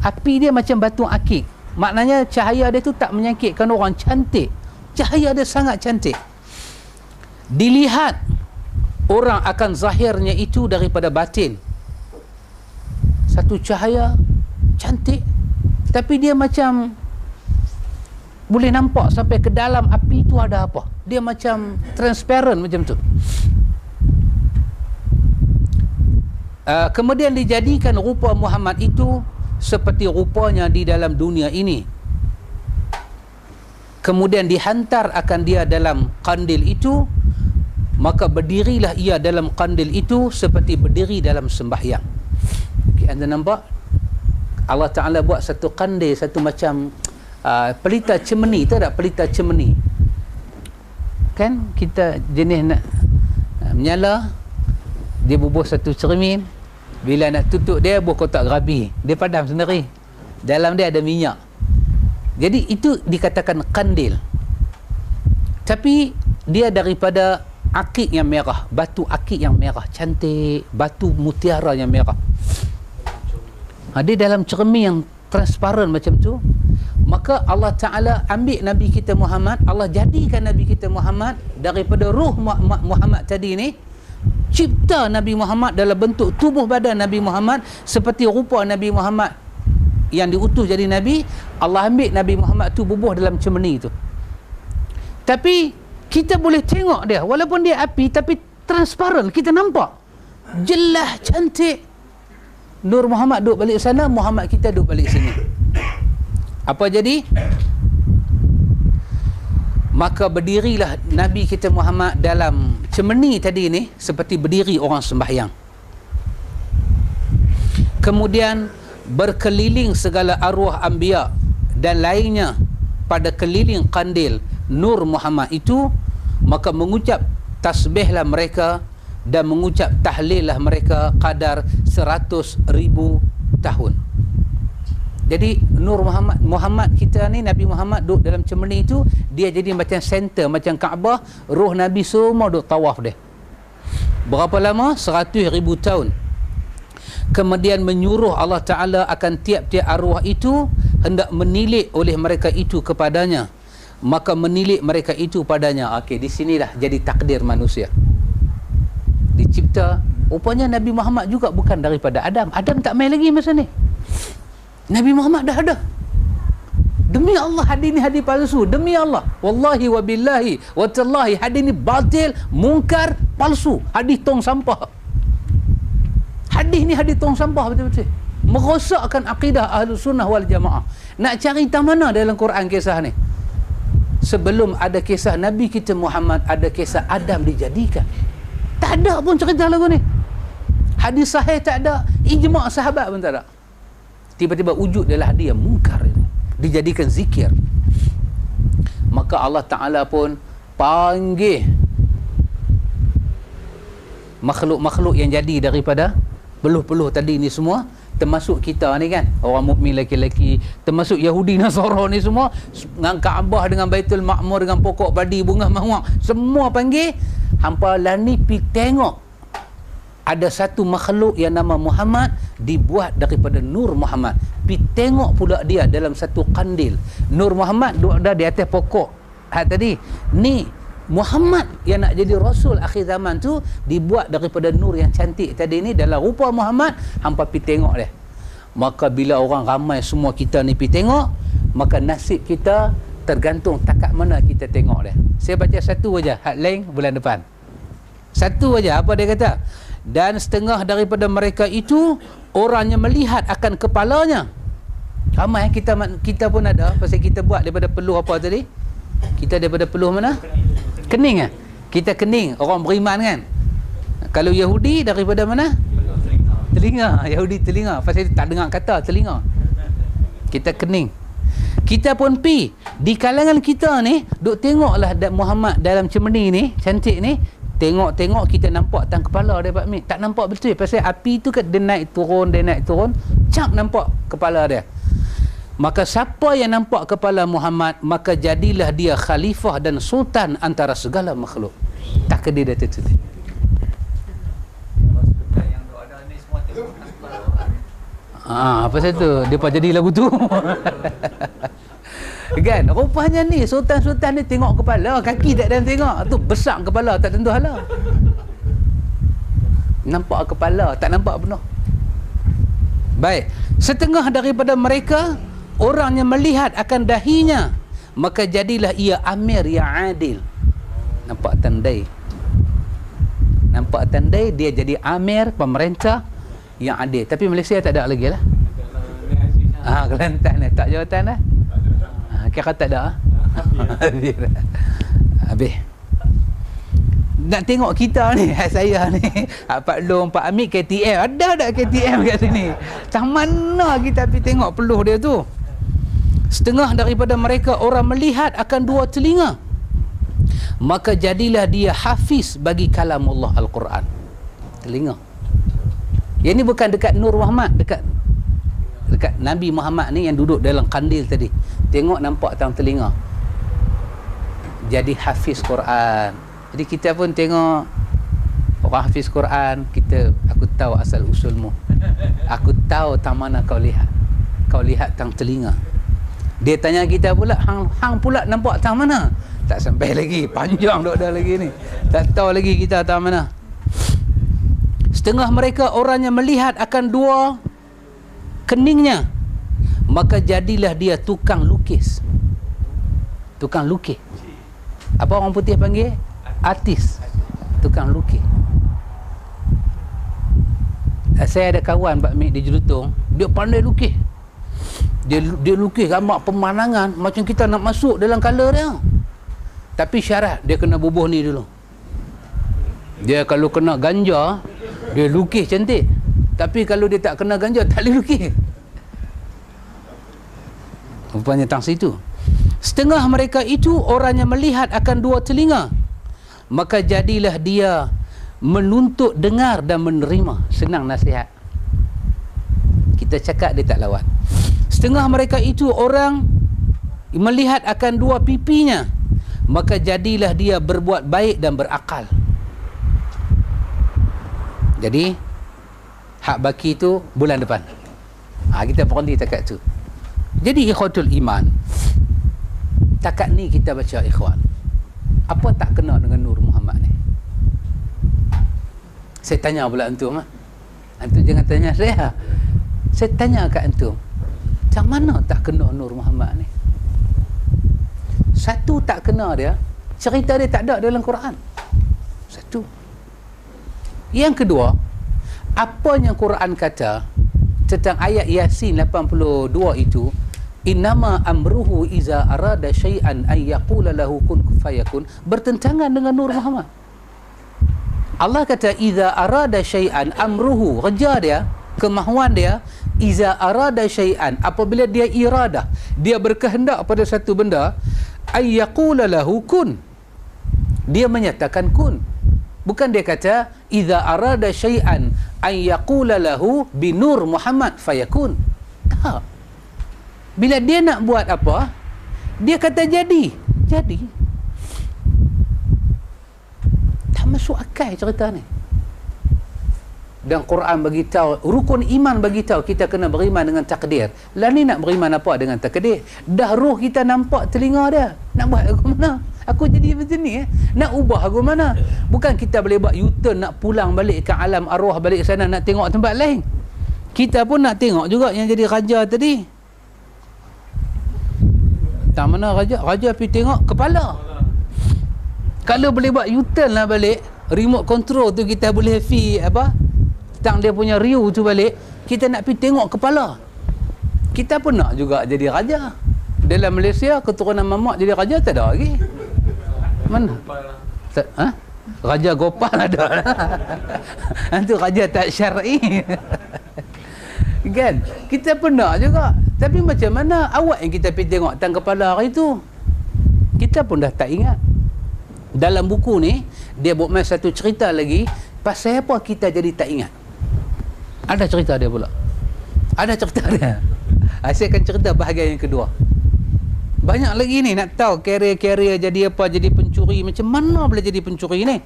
[SPEAKER 1] Api dia macam batu akik. Maknanya cahaya dia tu tak menyakitkan orang, cantik. Cahaya dia sangat cantik. Dilihat orang akan zahirnya itu daripada batin. Satu cahaya cantik, tapi dia macam boleh nampak sampai ke dalam api itu ada apa. Dia macam transparent macam tu. Kemudian dijadikan rupa Muhammad itu seperti rupanya di dalam dunia ini. Kemudian dihantar akan dia dalam kandil itu, maka berdirilah ia dalam kandil itu seperti berdiri dalam sembahyang. Okay, anda nampak? Allah Ta'ala buat satu kandil, satu macam pelita cemeni, tahu tak pelita cemeni? Kan kita jenis nak menyala, dia bubuh satu cermin, bila nak tutup dia buah kotak gerabi, dia padam sendiri, dalam dia ada minyak. Jadi itu dikatakan kandil, tapi dia daripada akik yang merah, batu akik yang merah, cantik, batu mutiara yang merah. Dia dalam cermin yang transparan macam tu. Maka Allah Ta'ala ambil Nabi kita Muhammad, Allah jadikan Nabi kita Muhammad daripada ruh Muhammad tadi ni, cipta Nabi Muhammad dalam bentuk tubuh badan Nabi Muhammad seperti rupa Nabi Muhammad yang diutus jadi Nabi. Allah ambil Nabi Muhammad tu bubuh dalam cemeni tu. Tapi kita boleh tengok dia, walaupun dia api tapi transparan, kita nampak jelas, cantik. Nur Muhammad duduk balik sana, Muhammad kita duduk balik sini. Apa jadi? Maka berdirilah Nabi kita Muhammad dalam cemeni tadi ni seperti berdiri orang sembahyang. Kemudian berkeliling segala arwah anbiya dan lainnya pada keliling kandil Nur Muhammad itu, maka mengucap tasbihlah mereka dan mengucap tahlillah mereka kadar 100,000 tahun. Jadi Nur Muhammad kita ni, Nabi Muhammad duduk dalam cemeni itu, dia jadi macam center, macam Kaabah. Roh Nabi semua duduk tawaf dia. Berapa lama? 100,000 tahun. Kemudian menyuruh Allah Ta'ala akan tiap-tiap arwah itu hendak menilik oleh mereka itu kepadanya, maka menilik mereka itu padanya. Okey, di sinilah jadi takdir manusia dicipta. Rupanya Nabi Muhammad juga bukan daripada Adam. Adam tak main lagi masa ni. Nabi Muhammad dah ada. Demi Allah, hadis ni hadis palsu. Demi Allah, wallahi wa billahi wa tallahi, hadis ni batil, mungkar, palsu. Hadis tong sampah. Hadis ni hadis tong sampah betul-betul. Merosakkan akidah Ahlus Sunnah wal Jamaah. Nak cari tak mana dalam Quran kisah ni? Sebelum ada kisah Nabi kita Muhammad, ada kisah Adam dijadikan. Tak ada pun cerita lagu ni. Hadis sahih tak ada, ijma' sahabat pun tak ada. Tiba-tiba wujud adalah dia yang mungkar ini, dijadikan zikir. Maka Allah Ta'ala pun panggil makhluk-makhluk yang jadi daripada peluh-peluh tadi ni semua, termasuk kita ni kan, orang mukmin lelaki-lelaki, termasuk Yahudi Nasara ni semua, dengan Kaabah, dengan Baitul Ma'mur, dengan pokok padi, bunga mawar, semua panggil. Hampa lah ni pi tengok, ada satu makhluk yang nama Muhammad dibuat daripada Nur Muhammad. Pi tengok pula dia dalam satu kandil. Nur Muhammad duduk ada di atas pokok tadi ni. Muhammad yang nak jadi Rasul akhir zaman tu dibuat daripada nur yang cantik tadi ni dalam rupa Muhammad. Hampa pi tengok dia. Maka bila orang ramai semua kita ni pi tengok, maka nasib kita tergantung takat mana kita tengok dia. Saya baca satu aja, had lain bulan depan. Satu aja, apa dia kata? Dan setengah daripada mereka itu orangnya melihat akan kepalanya. Ramai kita pun ada, pasal kita buat daripada peluh apa tadi? Kita daripada peluh mana? Kening. Kita kening, orang beriman kan. Kalau Yahudi daripada mana? Telinga. Yahudi telinga, pasal tak dengar kata telinga. Kita kening. Kita pun pi di kalangan kita ni duk tengoklah Muhammad dalam cemeni ni, cantik ni, tengok kita nampak tang kepala dia Pak Mik. Tak nampak betul pasal api tu kan dia naik turun, cap nampak kepala dia. Maka siapa yang nampak kepala Muhammad, maka jadilah dia khalifah dan sultan antara segala makhluk. Tak dia dah tertutup. Apa satu dia pun jadi lagu tu. Kan rupanya ni sultan-sultan ni tengok kepala, kaki tak ada yang tengok. Tu besar kepala, tak tentu hala. Nampak kepala, tak nampak penuh. Baik, setengah daripada mereka orang yang melihat akan dahinya, maka jadilah ia amir yang adil. Nampak tandai dia jadi amir pemerintah yang adil. Tapi Malaysia tak ada lagi lah. Kelantan ni tak jawatan lah. Kira tak ada. Habis. Nak tengok kita ni, saya ni, Pak Long, Pak Amir, KTM. Ada KTM kat sini. Macam mana kita pergi tengok peluh dia tu? Setengah daripada mereka orang melihat akan dua telinga, maka jadilah dia hafiz bagi kalamullah Al-Quran. Telinga. Yang ni bukan dekat Nur Muhammad, dekat Nabi Muhammad ni yang duduk dalam kandil tadi. Tengok nampak tang telinga. Jadi hafiz Quran. Jadi kita pun tengok orang hafiz Quran, aku tahu asal usulmu. Aku tahu tang mana kau lihat. Kau lihat tang telinga. Dia tanya kita pula, hang pula nampak tang mana? Tak sampai lagi, panjang dok dah lagi ni. Tak tahu lagi kita tang mana. Setengah mereka orang yang melihat akan dua keningnya, maka jadilah dia tukang lukis. Tukang lukis. Apa orang putih panggil? Artis. Tukang lukis. Saya ada kawan Pak Mik di Jelutong, dia pandai lukis. Dia lukis gambar pemandangan macam kita nak masuk dalam color dia. Tapi syarat dia kena bubuh ni dulu. Dia kalau kena ganja, dia lukis cantik. Tapi kalau dia tak kena ganja, tak boleh lukis. Rupanya tang situ. Setengah mereka itu orang yang melihat akan dua telinga, maka jadilah dia menuntut dengar dan menerima. Senang nasihat. Kita cakap dia tak lawan. Setengah mereka itu orang melihat akan dua pipinya, maka jadilah dia berbuat baik dan berakal. Jadi hak baki itu bulan depan. Kita berhenti takat tu. Jadi ikhwatul iman, takat ni kita baca ikhwan, apa tak kena dengan Nur Muhammad ni? Saya tanya pula antum. Antum jangan tanya saya. Saya tanya kat antum, macam mana tak kena Nur Muhammad ni? Satu, tak kena dia, cerita dia tak ada dalam Quran. Satu. Yang kedua, apa yang Quran kata tentang ayat Yasin 82 itu, innama amruhu iza arada syai'an ay yaqula lahu kun fayakun, bertentangan dengan Nur Muhammad. Allah kata iza arada syai'an, amruhu, kerja dia, kemahuan dia, iza arada syai'an, apabila dia iradah, dia berkehendak pada satu benda, ay yaqula lahu kun, dia menyatakan kun. Bukan dia kata idza arada syai'an ay yaqula lahu bi Nur Muhammad fayakun. Tak. Bila dia nak buat apa, dia kata jadi. Tak masuk akal cerita ni. Dan Quran bagi tahu, rukun iman bagi tahu kita kena beriman dengan takdir. Lah ni nak beriman apa dengan takdir? Dah roh kita nampak telinga dia. Nak buat aku mana? Aku jadi macam ni nak ubah aku mana? Bukan kita boleh buat U-turn nak pulang balik ke alam arwah, balik sana nak tengok tempat lain. Kita pun nak tengok juga yang jadi raja tadi. Tak mana raja? Raja pergi tengok kepala. Kalau boleh buat U-turn lah balik, remote control tu kita boleh tang dia punya riu tu balik, kita nak pergi tengok kepala. Kita pun nak juga jadi raja. Dalam Malaysia, keturunan mamak jadi raja tak ada lagi. Mana? Raja Gopal ada. Itu raja tak syar'i. Kan? Kita pun nak juga. Tapi macam mana awak yang kita pergi tengok tang kepala hari tu? Kita pun dah tak ingat. Dalam buku ni, dia buat main satu cerita lagi, pasal apa kita jadi tak ingat. Ada cerita dia pula. Ada cerita dia. Saya akan cerita bahagian yang kedua. Banyak lagi ni nak tahu karier jadi apa, jadi pencuri. Macam mana boleh jadi pencuri ni?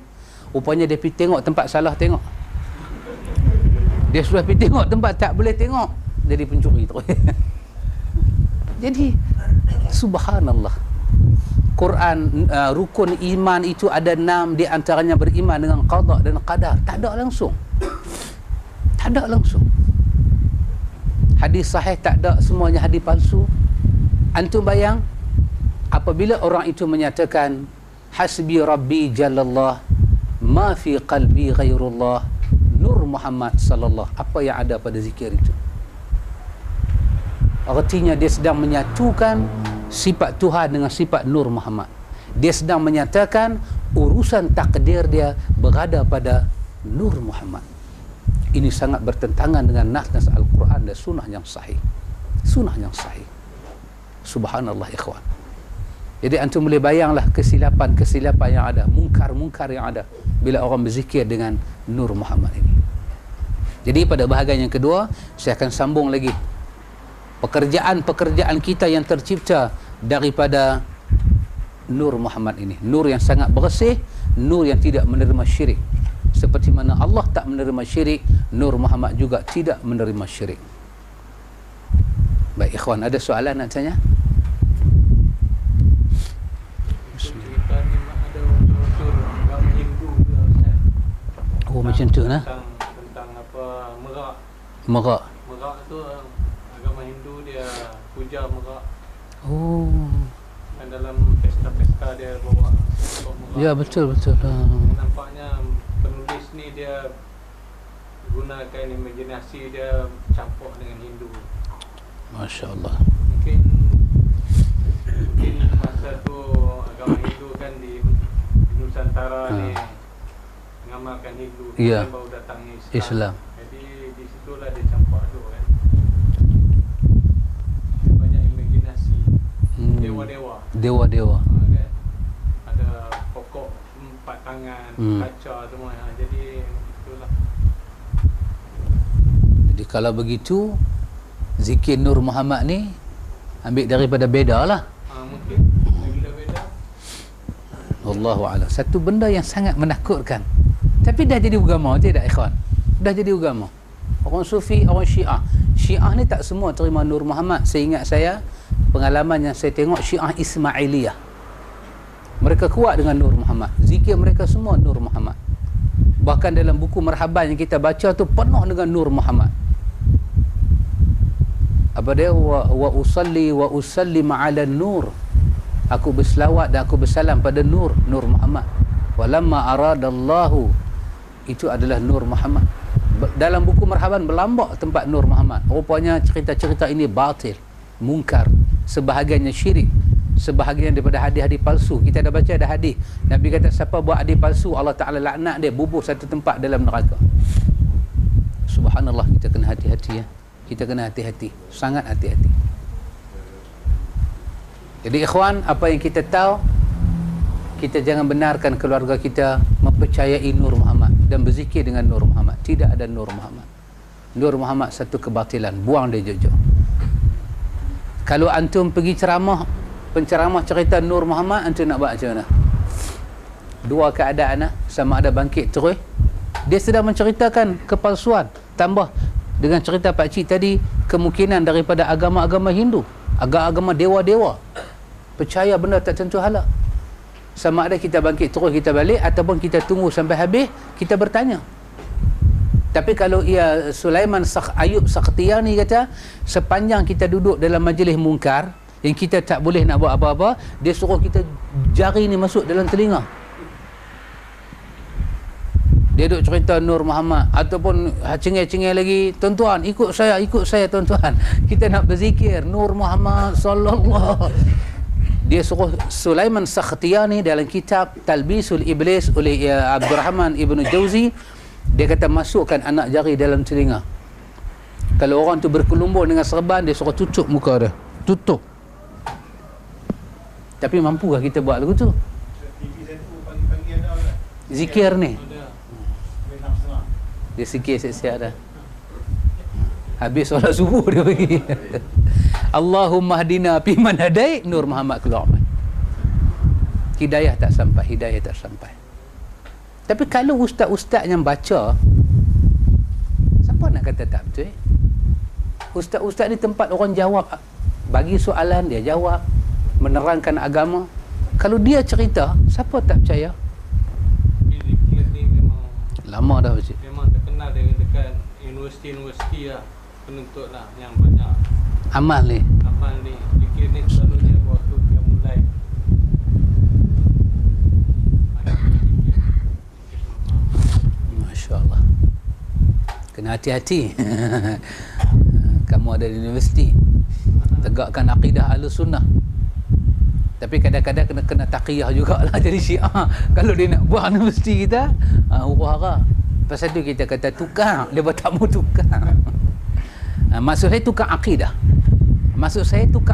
[SPEAKER 1] Rupanya dia pergi tengok tempat salah tengok. Dia sudah pergi tengok tempat tak boleh tengok, jadi pencuri terus. Jadi, subhanallah. Quran, rukun iman itu ada 6, di antaranya beriman dengan qada dan qadar. Tak ada langsung. Tak ada langsung. Hadis sahih tak ada, semuanya hadis palsu. Antum bayang, apabila orang itu menyatakan hasbi rabbi jalallah ma fi qalbi ghairullah nur Muhammad sallallahu, apa yang ada pada zikir itu? Artinya dia sedang menyatukan sifat Tuhan dengan sifat Nur Muhammad. Dia sedang menyatakan urusan takdir dia berada pada Nur Muhammad. Ini sangat bertentangan dengan nas Al-Quran dan sunnah yang sahih. Sunnah yang sahih. Subhanallah ikhwan. Jadi antum boleh bayanglah kesilapan-kesilapan yang ada, mungkar-mungkar yang ada bila orang berzikir dengan Nur Muhammad ini. Jadi pada bahagian yang kedua, saya akan sambung lagi pekerjaan-pekerjaan kita yang tercipta daripada Nur Muhammad ini. Nur yang sangat bersih, nur yang tidak menerima syirik. Seperti mana Allah tak menerima syirik, Nur Muhammad juga tidak menerima syirik. Baik ikhwan, ada soalan nak tanya? Oh macam tu nah.
[SPEAKER 2] Tentang apa merak.
[SPEAKER 1] Merak.
[SPEAKER 2] Merak tu agama Hindu dia puja merak.
[SPEAKER 1] Oh.
[SPEAKER 2] Dan dalam pesta-pesta dia bawa merak.
[SPEAKER 1] Ya betul.
[SPEAKER 2] Nampaknya penulis ni dia gunakan imajinasi dia campur dengan Hindu.
[SPEAKER 1] Masya Allah.
[SPEAKER 2] Mungkin masa tu agama Hindu kan di Nusantara ni mengamalkan Hindu,
[SPEAKER 1] ya.
[SPEAKER 2] Baru datang
[SPEAKER 1] Islam.
[SPEAKER 2] Jadi di situlah dia campur aduk kan. Banyak imajinasi. Dewa-dewa. Kan? Ada pokok 4 tangan, kaca semua. Jadi itulah.
[SPEAKER 1] Jadi kalau begitu, zikir Nur Muhammad ni ambil daripada beda lah.
[SPEAKER 2] Mungkin daripada beda.
[SPEAKER 1] Wallahu a'lam. Satu benda yang sangat menakutkan. Tapi dah jadi agama, tidak ikhwan? Dah jadi agama. Orang Sufi, orang Syiah. Syiah ni tak semua terima Nur Muhammad. Seingat saya, pengalaman yang saya tengok, Syiah Ismailiyah. Mereka kuat dengan Nur Muhammad. Zikir mereka semua Nur Muhammad. Bahkan dalam buku Marhaban yang kita baca tu penuh dengan Nur Muhammad. Apa dia? Wa usalli wa usallim ala nur. Aku berselawat dan aku bersalam pada Nur Muhammad. Walamma aradallahu, itu adalah Nur Muhammad. Dalam buku Marhaban berlambak tempat Nur Muhammad. Rupanya cerita-cerita ini batil, mungkar, sebahagiannya syirik, sebahagian daripada hadis-hadis palsu. Kita dah baca ada hadis Nabi kata siapa buat hadis palsu, Allah Ta'ala laknat dia, bubuh satu tempat dalam neraka. Subhanallah, kita kena hati-hati ya. Kita kena hati-hati, sangat hati-hati. Jadi ikhwan, apa yang kita tahu, kita jangan benarkan keluarga kita mempercayai Nur Muhammad dan berzikir dengan Nur Muhammad. Tidak ada Nur Muhammad. Nur Muhammad satu kebatilan, buang dia jauh-jauh. Kalau antum pergi ceramah, penceramah cerita Nur Muhammad, antum nak buat macam mana? Dua keadaan lah. Sama ada bangkit terus, dia sedang menceritakan kepalsuan, tambah dengan cerita Pak Cik tadi, kemungkinan daripada agama-agama Hindu, agama dewa-dewa, percaya benda tak tentu halal. Sama ada kita bangkit terus kita balik, ataupun kita tunggu sampai habis kita bertanya. Tapi kalau ia Sulaiman Ayub Sakhtiyani kata, sepanjang kita duduk dalam majlis mungkar, yang kita tak boleh nak buat apa-apa, dia suruh kita jari ni masuk dalam telinga. Dia duk cerita Nur Muhammad, ataupun cengih-cengih lagi, tuan-tuan ikut saya tuan-tuan, kita nak berzikir Nur Muhammad sallallahu. Dia suruh Sulaiman Sakhtiyani dalam kitab Talbisul Iblis oleh Abdul Rahman Ibn Jauzi, dia kata masukkan anak jari dalam telinga. Kalau orang tu berkelumbur dengan serban, dia suruh tutup muka dia, tutup. Tapi mampukah kita buat lagu tu? Zikir ni dia sikit siap-siap dah. Habis solat subuh dia pergi. Allahumma hadina fi man hadait, Nur Muhammad keluar. Hidayah tak sampai. Tapi kalau ustaz-ustaz yang baca, siapa nak kata tak betul? Ustaz-ustaz ni tempat orang jawab, bagi soalan dia jawab, menerangkan agama. Kalau dia cerita, siapa tak percaya?
[SPEAKER 2] Zikir ni memang
[SPEAKER 1] lama dah baca.
[SPEAKER 2] Memang terkenal dekat universiti lah, penuntut lah yang banyak
[SPEAKER 1] Amal ni.
[SPEAKER 2] Zikir ni selalunya waktu dia mulai.
[SPEAKER 1] Masya Allah. Kena hati-hati. Kamu ada di universiti, tegakkan akidah Ahlussunnah. Tapi kadang-kadang kena taqiyah jugalah jadi Syiah. Kalau dia nak buat universiti kita, huru-hara. Pasal tu kita kata tukar, dia tak mau tukar. Maksud saya tukar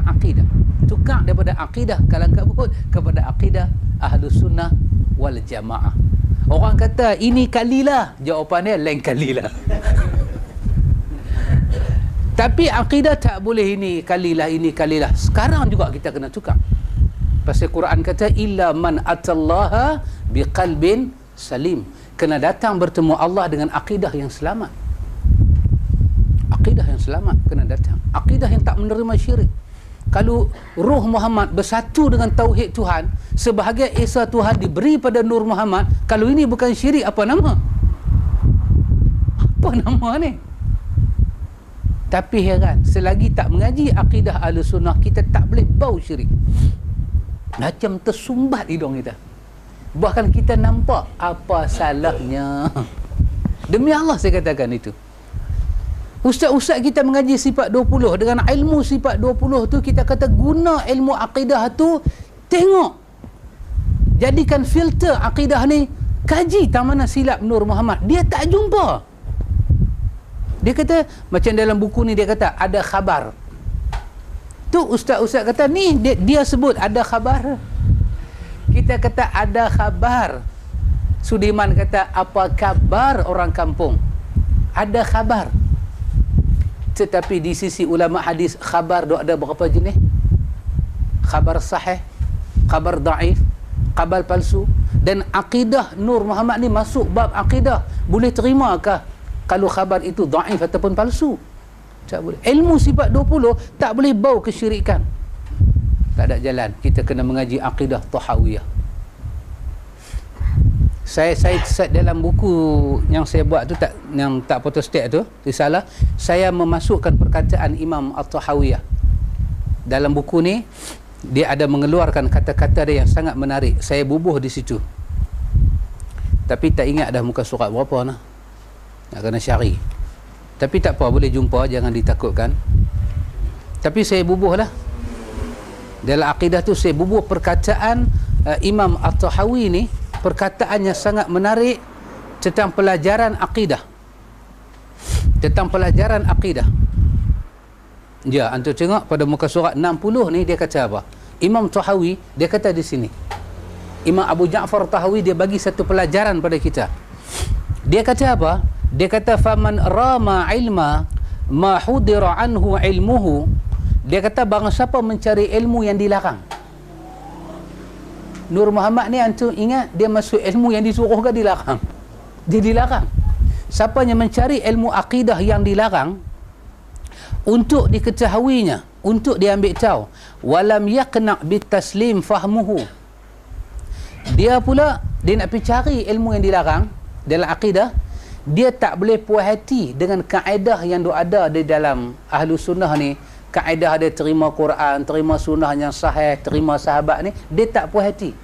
[SPEAKER 1] akidah. Tukar daripada akidah kalang kabut kepada akidah Ahlussunnah wal Jamaah. Orang kata ini kalilah, jawapannya lain kalilah. Tapi akidah tak boleh ini kalilah. Sekarang juga kita kena tukar. Pasal Quran kata illa man atallaha biqalbin salim. Kena datang bertemu Allah dengan akidah yang selamat. Akidah yang selamat kena datang. Akidah yang tak menerima syirik. Kalau Ruh Muhammad bersatu dengan tauhid Tuhan, sebahagian Esa Tuhan diberi pada Nur Muhammad, kalau ini bukan syirik, apa nama? Apa nama ni? Tapi heran, selagi tak mengaji akidah Ahlussunnah, kita tak boleh bau syirik. Macam tersumbat hidung kita. Bahkan kita nampak apa salahnya. Demi Allah saya katakan itu. Ustaz-ustaz kita mengaji sifat 20, dengan ilmu sifat 20 tu kita kata guna ilmu akidah tu, tengok, jadikan filter akidah ni, kaji tak mana silap Nur Muhammad. Dia tak jumpa. Dia kata macam dalam buku ni, dia kata ada khabar. Tu ustaz-ustaz kata ni dia sebut ada khabar. Kita kata ada khabar. Sudirman kata apa khabar orang kampung? Ada khabar. Tetapi di sisi ulama hadis, khabar ada berapa jenis? Khabar sahih, khabar daif, khabar palsu. Dan akidah Nur Muhammad ni masuk bab akidah. Boleh terimakah kalau khabar itu daif ataupun palsu? Tak boleh. Ilmu sifat 20 tak boleh bau kesyirikan. Tak ada jalan. Kita kena mengaji akidah Tahawiyah. Saya dalam buku yang saya buat tu, yang tak photostat tu, risalah, saya memasukkan perkataan Imam At-Tahawiyah. Dalam buku ni dia ada mengeluarkan kata-kata dia yang sangat menarik. Saya bubuh di situ. Tapi tak ingat dah muka surat berapa nah. Nak kena syari. Tapi tak apa, boleh jumpa, jangan ditakutkan. Tapi saya bubuh lah. Dalam akidah tu saya bubuh perkataan Imam At-Tahawi ni, perkataannya sangat menarik tentang pelajaran akidah. Ya, antum tengok pada muka surat 60 ni dia kata apa? Imam Tahawi dia kata di sini. Imam Abu Ja'far Tahawi dia bagi satu pelajaran pada kita. Dia kata apa? Dia kata faman rama ilma ma hudira anhu ilmuhu. Dia kata barang siapa mencari ilmu yang dilarang. Nur Muhammad ni antum ingat dia masuk ilmu yang disuruh ke dilarang? Dia dilarang. Siapa yang mencari ilmu akidah yang dilarang untuk diketahuinya, untuk diambil tahu, walam yaqna' bitaslim fahmuhu. Dia pula dia nak pergi cari ilmu yang dilarang dalam akidah, dia tak boleh puas hati dengan kaedah yang ada di dalam Ahlussunnah ni, kaedah dia terima Quran, terima sunnah yang sahih, terima sahabat ni, dia tak puas hati.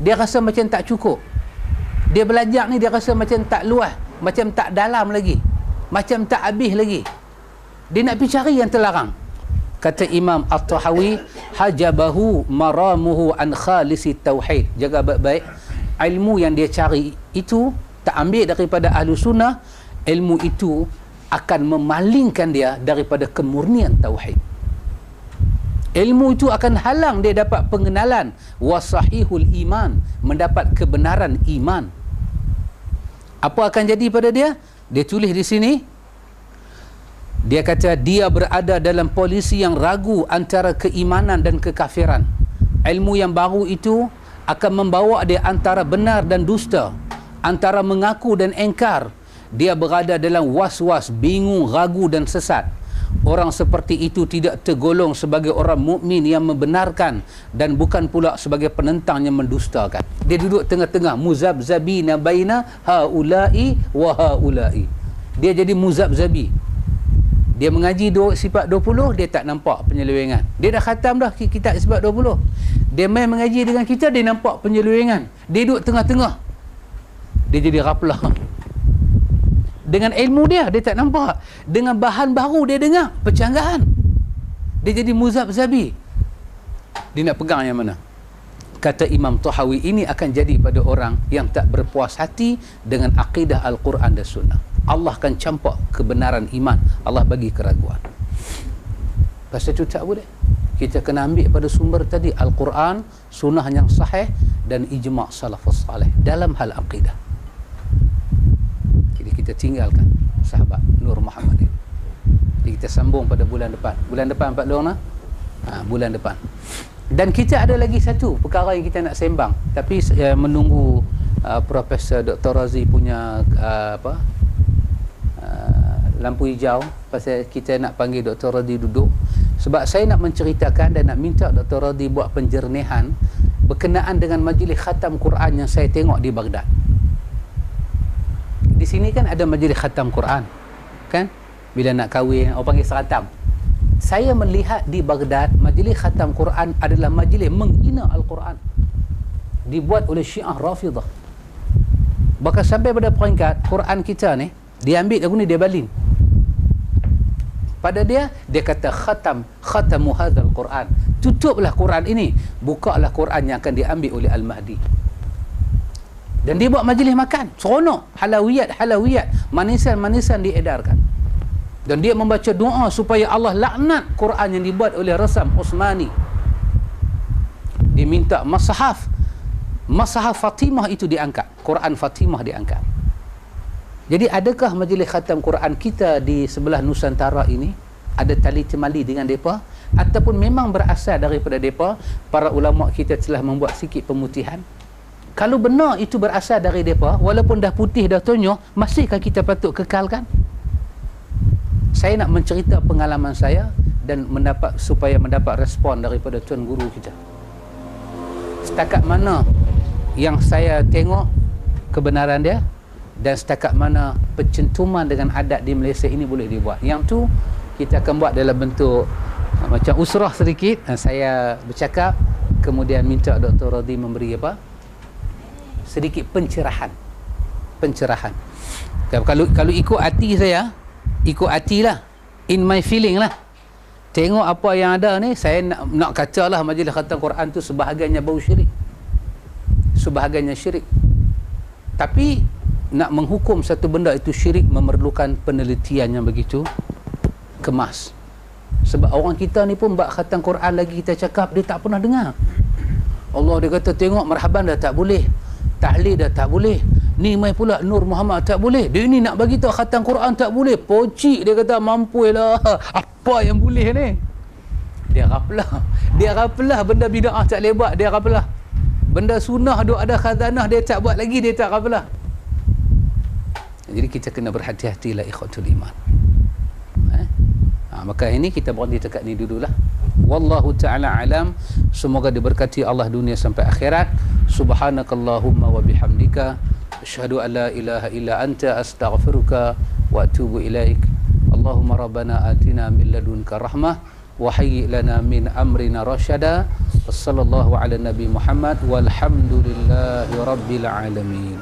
[SPEAKER 1] Dia rasa macam tak cukup. Dia belajar ni dia rasa macam tak luas, macam tak dalam lagi, macam tak habis lagi. Dia nak pergi cari yang terlarang. Kata Imam At-Tahawi, hajabahu maramuhu an khalisi tauhid. Jaga baik-baik, ilmu yang dia cari itu tak ambil daripada ahlu sunnah, ilmu itu akan memalingkan dia daripada kemurnian tauhid. Ilmu itu akan halang dia dapat pengenalan wasahihul iman, mendapat kebenaran iman. Apa akan jadi pada dia? Dia tulis di sini, dia kata dia berada dalam posisi yang ragu antara keimanan dan kekafiran. Ilmu yang baru itu akan membawa dia antara benar dan dusta, antara mengaku dan engkar. Dia berada dalam was-was, bingung, ragu dan sesat. Orang seperti itu tidak tergolong sebagai orang mukmin yang membenarkan dan bukan pula sebagai penentang yang mendustakan. Dia duduk tengah-tengah, muzabzabina baina haula'i wa haula'i. Dia jadi muzabzabi. Dia mengaji sifat 20, dia tak nampak penyelewengan. Dia dah khatam dah kitab sifat 20. Dia main mengaji dengan kita, dia nampak penyelewengan. Dia duduk tengah-tengah. Dia jadi raplah. Dengan ilmu dia tak nampak. Dengan bahan baru dia dengar, percanggahan. Dia jadi muzabzabi. Dia nak pegang yang mana? Kata Imam Tahawi, ini akan jadi pada orang yang tak berpuas hati dengan akidah Al-Quran dan Sunnah. Allah akan campak kebenaran iman. Allah bagi keraguan. Pasal itu tak boleh. Kita kena ambil pada sumber tadi, Al-Quran, Sunnah yang sahih dan ijma' salafus salih dalam hal akidah. Jadi kita tinggalkan sahabat Nur Muhammad ini. Jadi kita sambung pada bulan depan. Bulan depan 4 Lorna? Bulan depan. Dan kita ada lagi satu perkara yang kita nak sembang, tapi menunggu Profesor Dr. Razi punya lampu hijau, pasal kita nak panggil Dr. Razi duduk. Sebab saya nak menceritakan dan nak minta Dr. Razi buat penjernihan berkenaan dengan majlis khatam Quran yang saya tengok di Baghdad. Di sini kan ada majlis khatam Quran, kan? Bila nak kahwin, orang panggil seratam. Saya melihat di Baghdad, majlis khatam Quran adalah majlis menghina Al-Quran. Dibuat oleh Syiah Rafidah. Bahkan sampai pada peringkat Quran kita ni, dia ambil lagu ni, dia baling. Pada dia kata khatamu hadzal Quran. Tutuplah Quran ini, bukalah Quran yang akan diambil oleh Al-Mahdi. Dan dia buat majlis makan, seronok, halawiyat, manisan diedarkan. Dan dia membaca doa supaya Allah laknat Quran yang dibuat oleh Rasam Osmani. Diminta Masahaf Fatimah itu diangkat, Quran Fatimah diangkat. Jadi adakah majlis khatam Quran kita di sebelah Nusantara ini ada tali temali dengan mereka, ataupun memang berasal daripada mereka? Para ulama kita telah membuat sikit pemutihan. Kalau benar itu berasal dari mereka, walaupun dah putih dah tonyoh, masihkah kita patut kekalkan? Saya nak mencerita pengalaman saya dan supaya mendapat respon daripada tuan guru kita. Setakat mana yang saya tengok kebenaran dia, dan setakat mana pencentuman dengan adat di Malaysia ini boleh dibuat. Yang tu kita akan buat dalam bentuk macam usrah sedikit. Saya bercakap, kemudian minta Dr. Radhi memberi sedikit pencerahan. Kalau ikut hati saya, ikut hatilah, in my feeling lah, tengok apa yang ada ni, saya nak katalah majlis khatam Quran tu sebahagiannya bau syirik, sebahagiannya syirik. Tapi nak menghukum satu benda itu syirik memerlukan penelitian yang begitu kemas. Sebab orang kita ni pun bab khatam Quran lagi kita cakap, dia tak pernah dengar. Allah dia kata tengok marhaban dah tak boleh, tahlil dah tak boleh, ni mai pula Nur Muhammad tak boleh, dia ni nak bagi tahu khatam Quran tak boleh. Pocik dia kata mampu lah, apa yang boleh ni? Dia raplah benda bid'ah tak lebat, dia raplah. Benda sunnah duk ada khazanah dia tak buat lagi, dia tak raplah. Jadi kita kena berhati-hatilah ikhwatul iman. Maka ini kita berhenti dekat ni dululah. Wallahu ta'ala alam. Semoga diberkati Allah dunia sampai akhirat. Subhanakallahumma wa bihamdika asyhadu an la ilaha illa anta astaghfiruka wa atubu ilaik. Allahumma rabbana atina min ladunka rahmah wa hayyi lana min amrina rasyada. Wassallallahu ala nabi Muhammad walhamdulillahi rabbil alamin.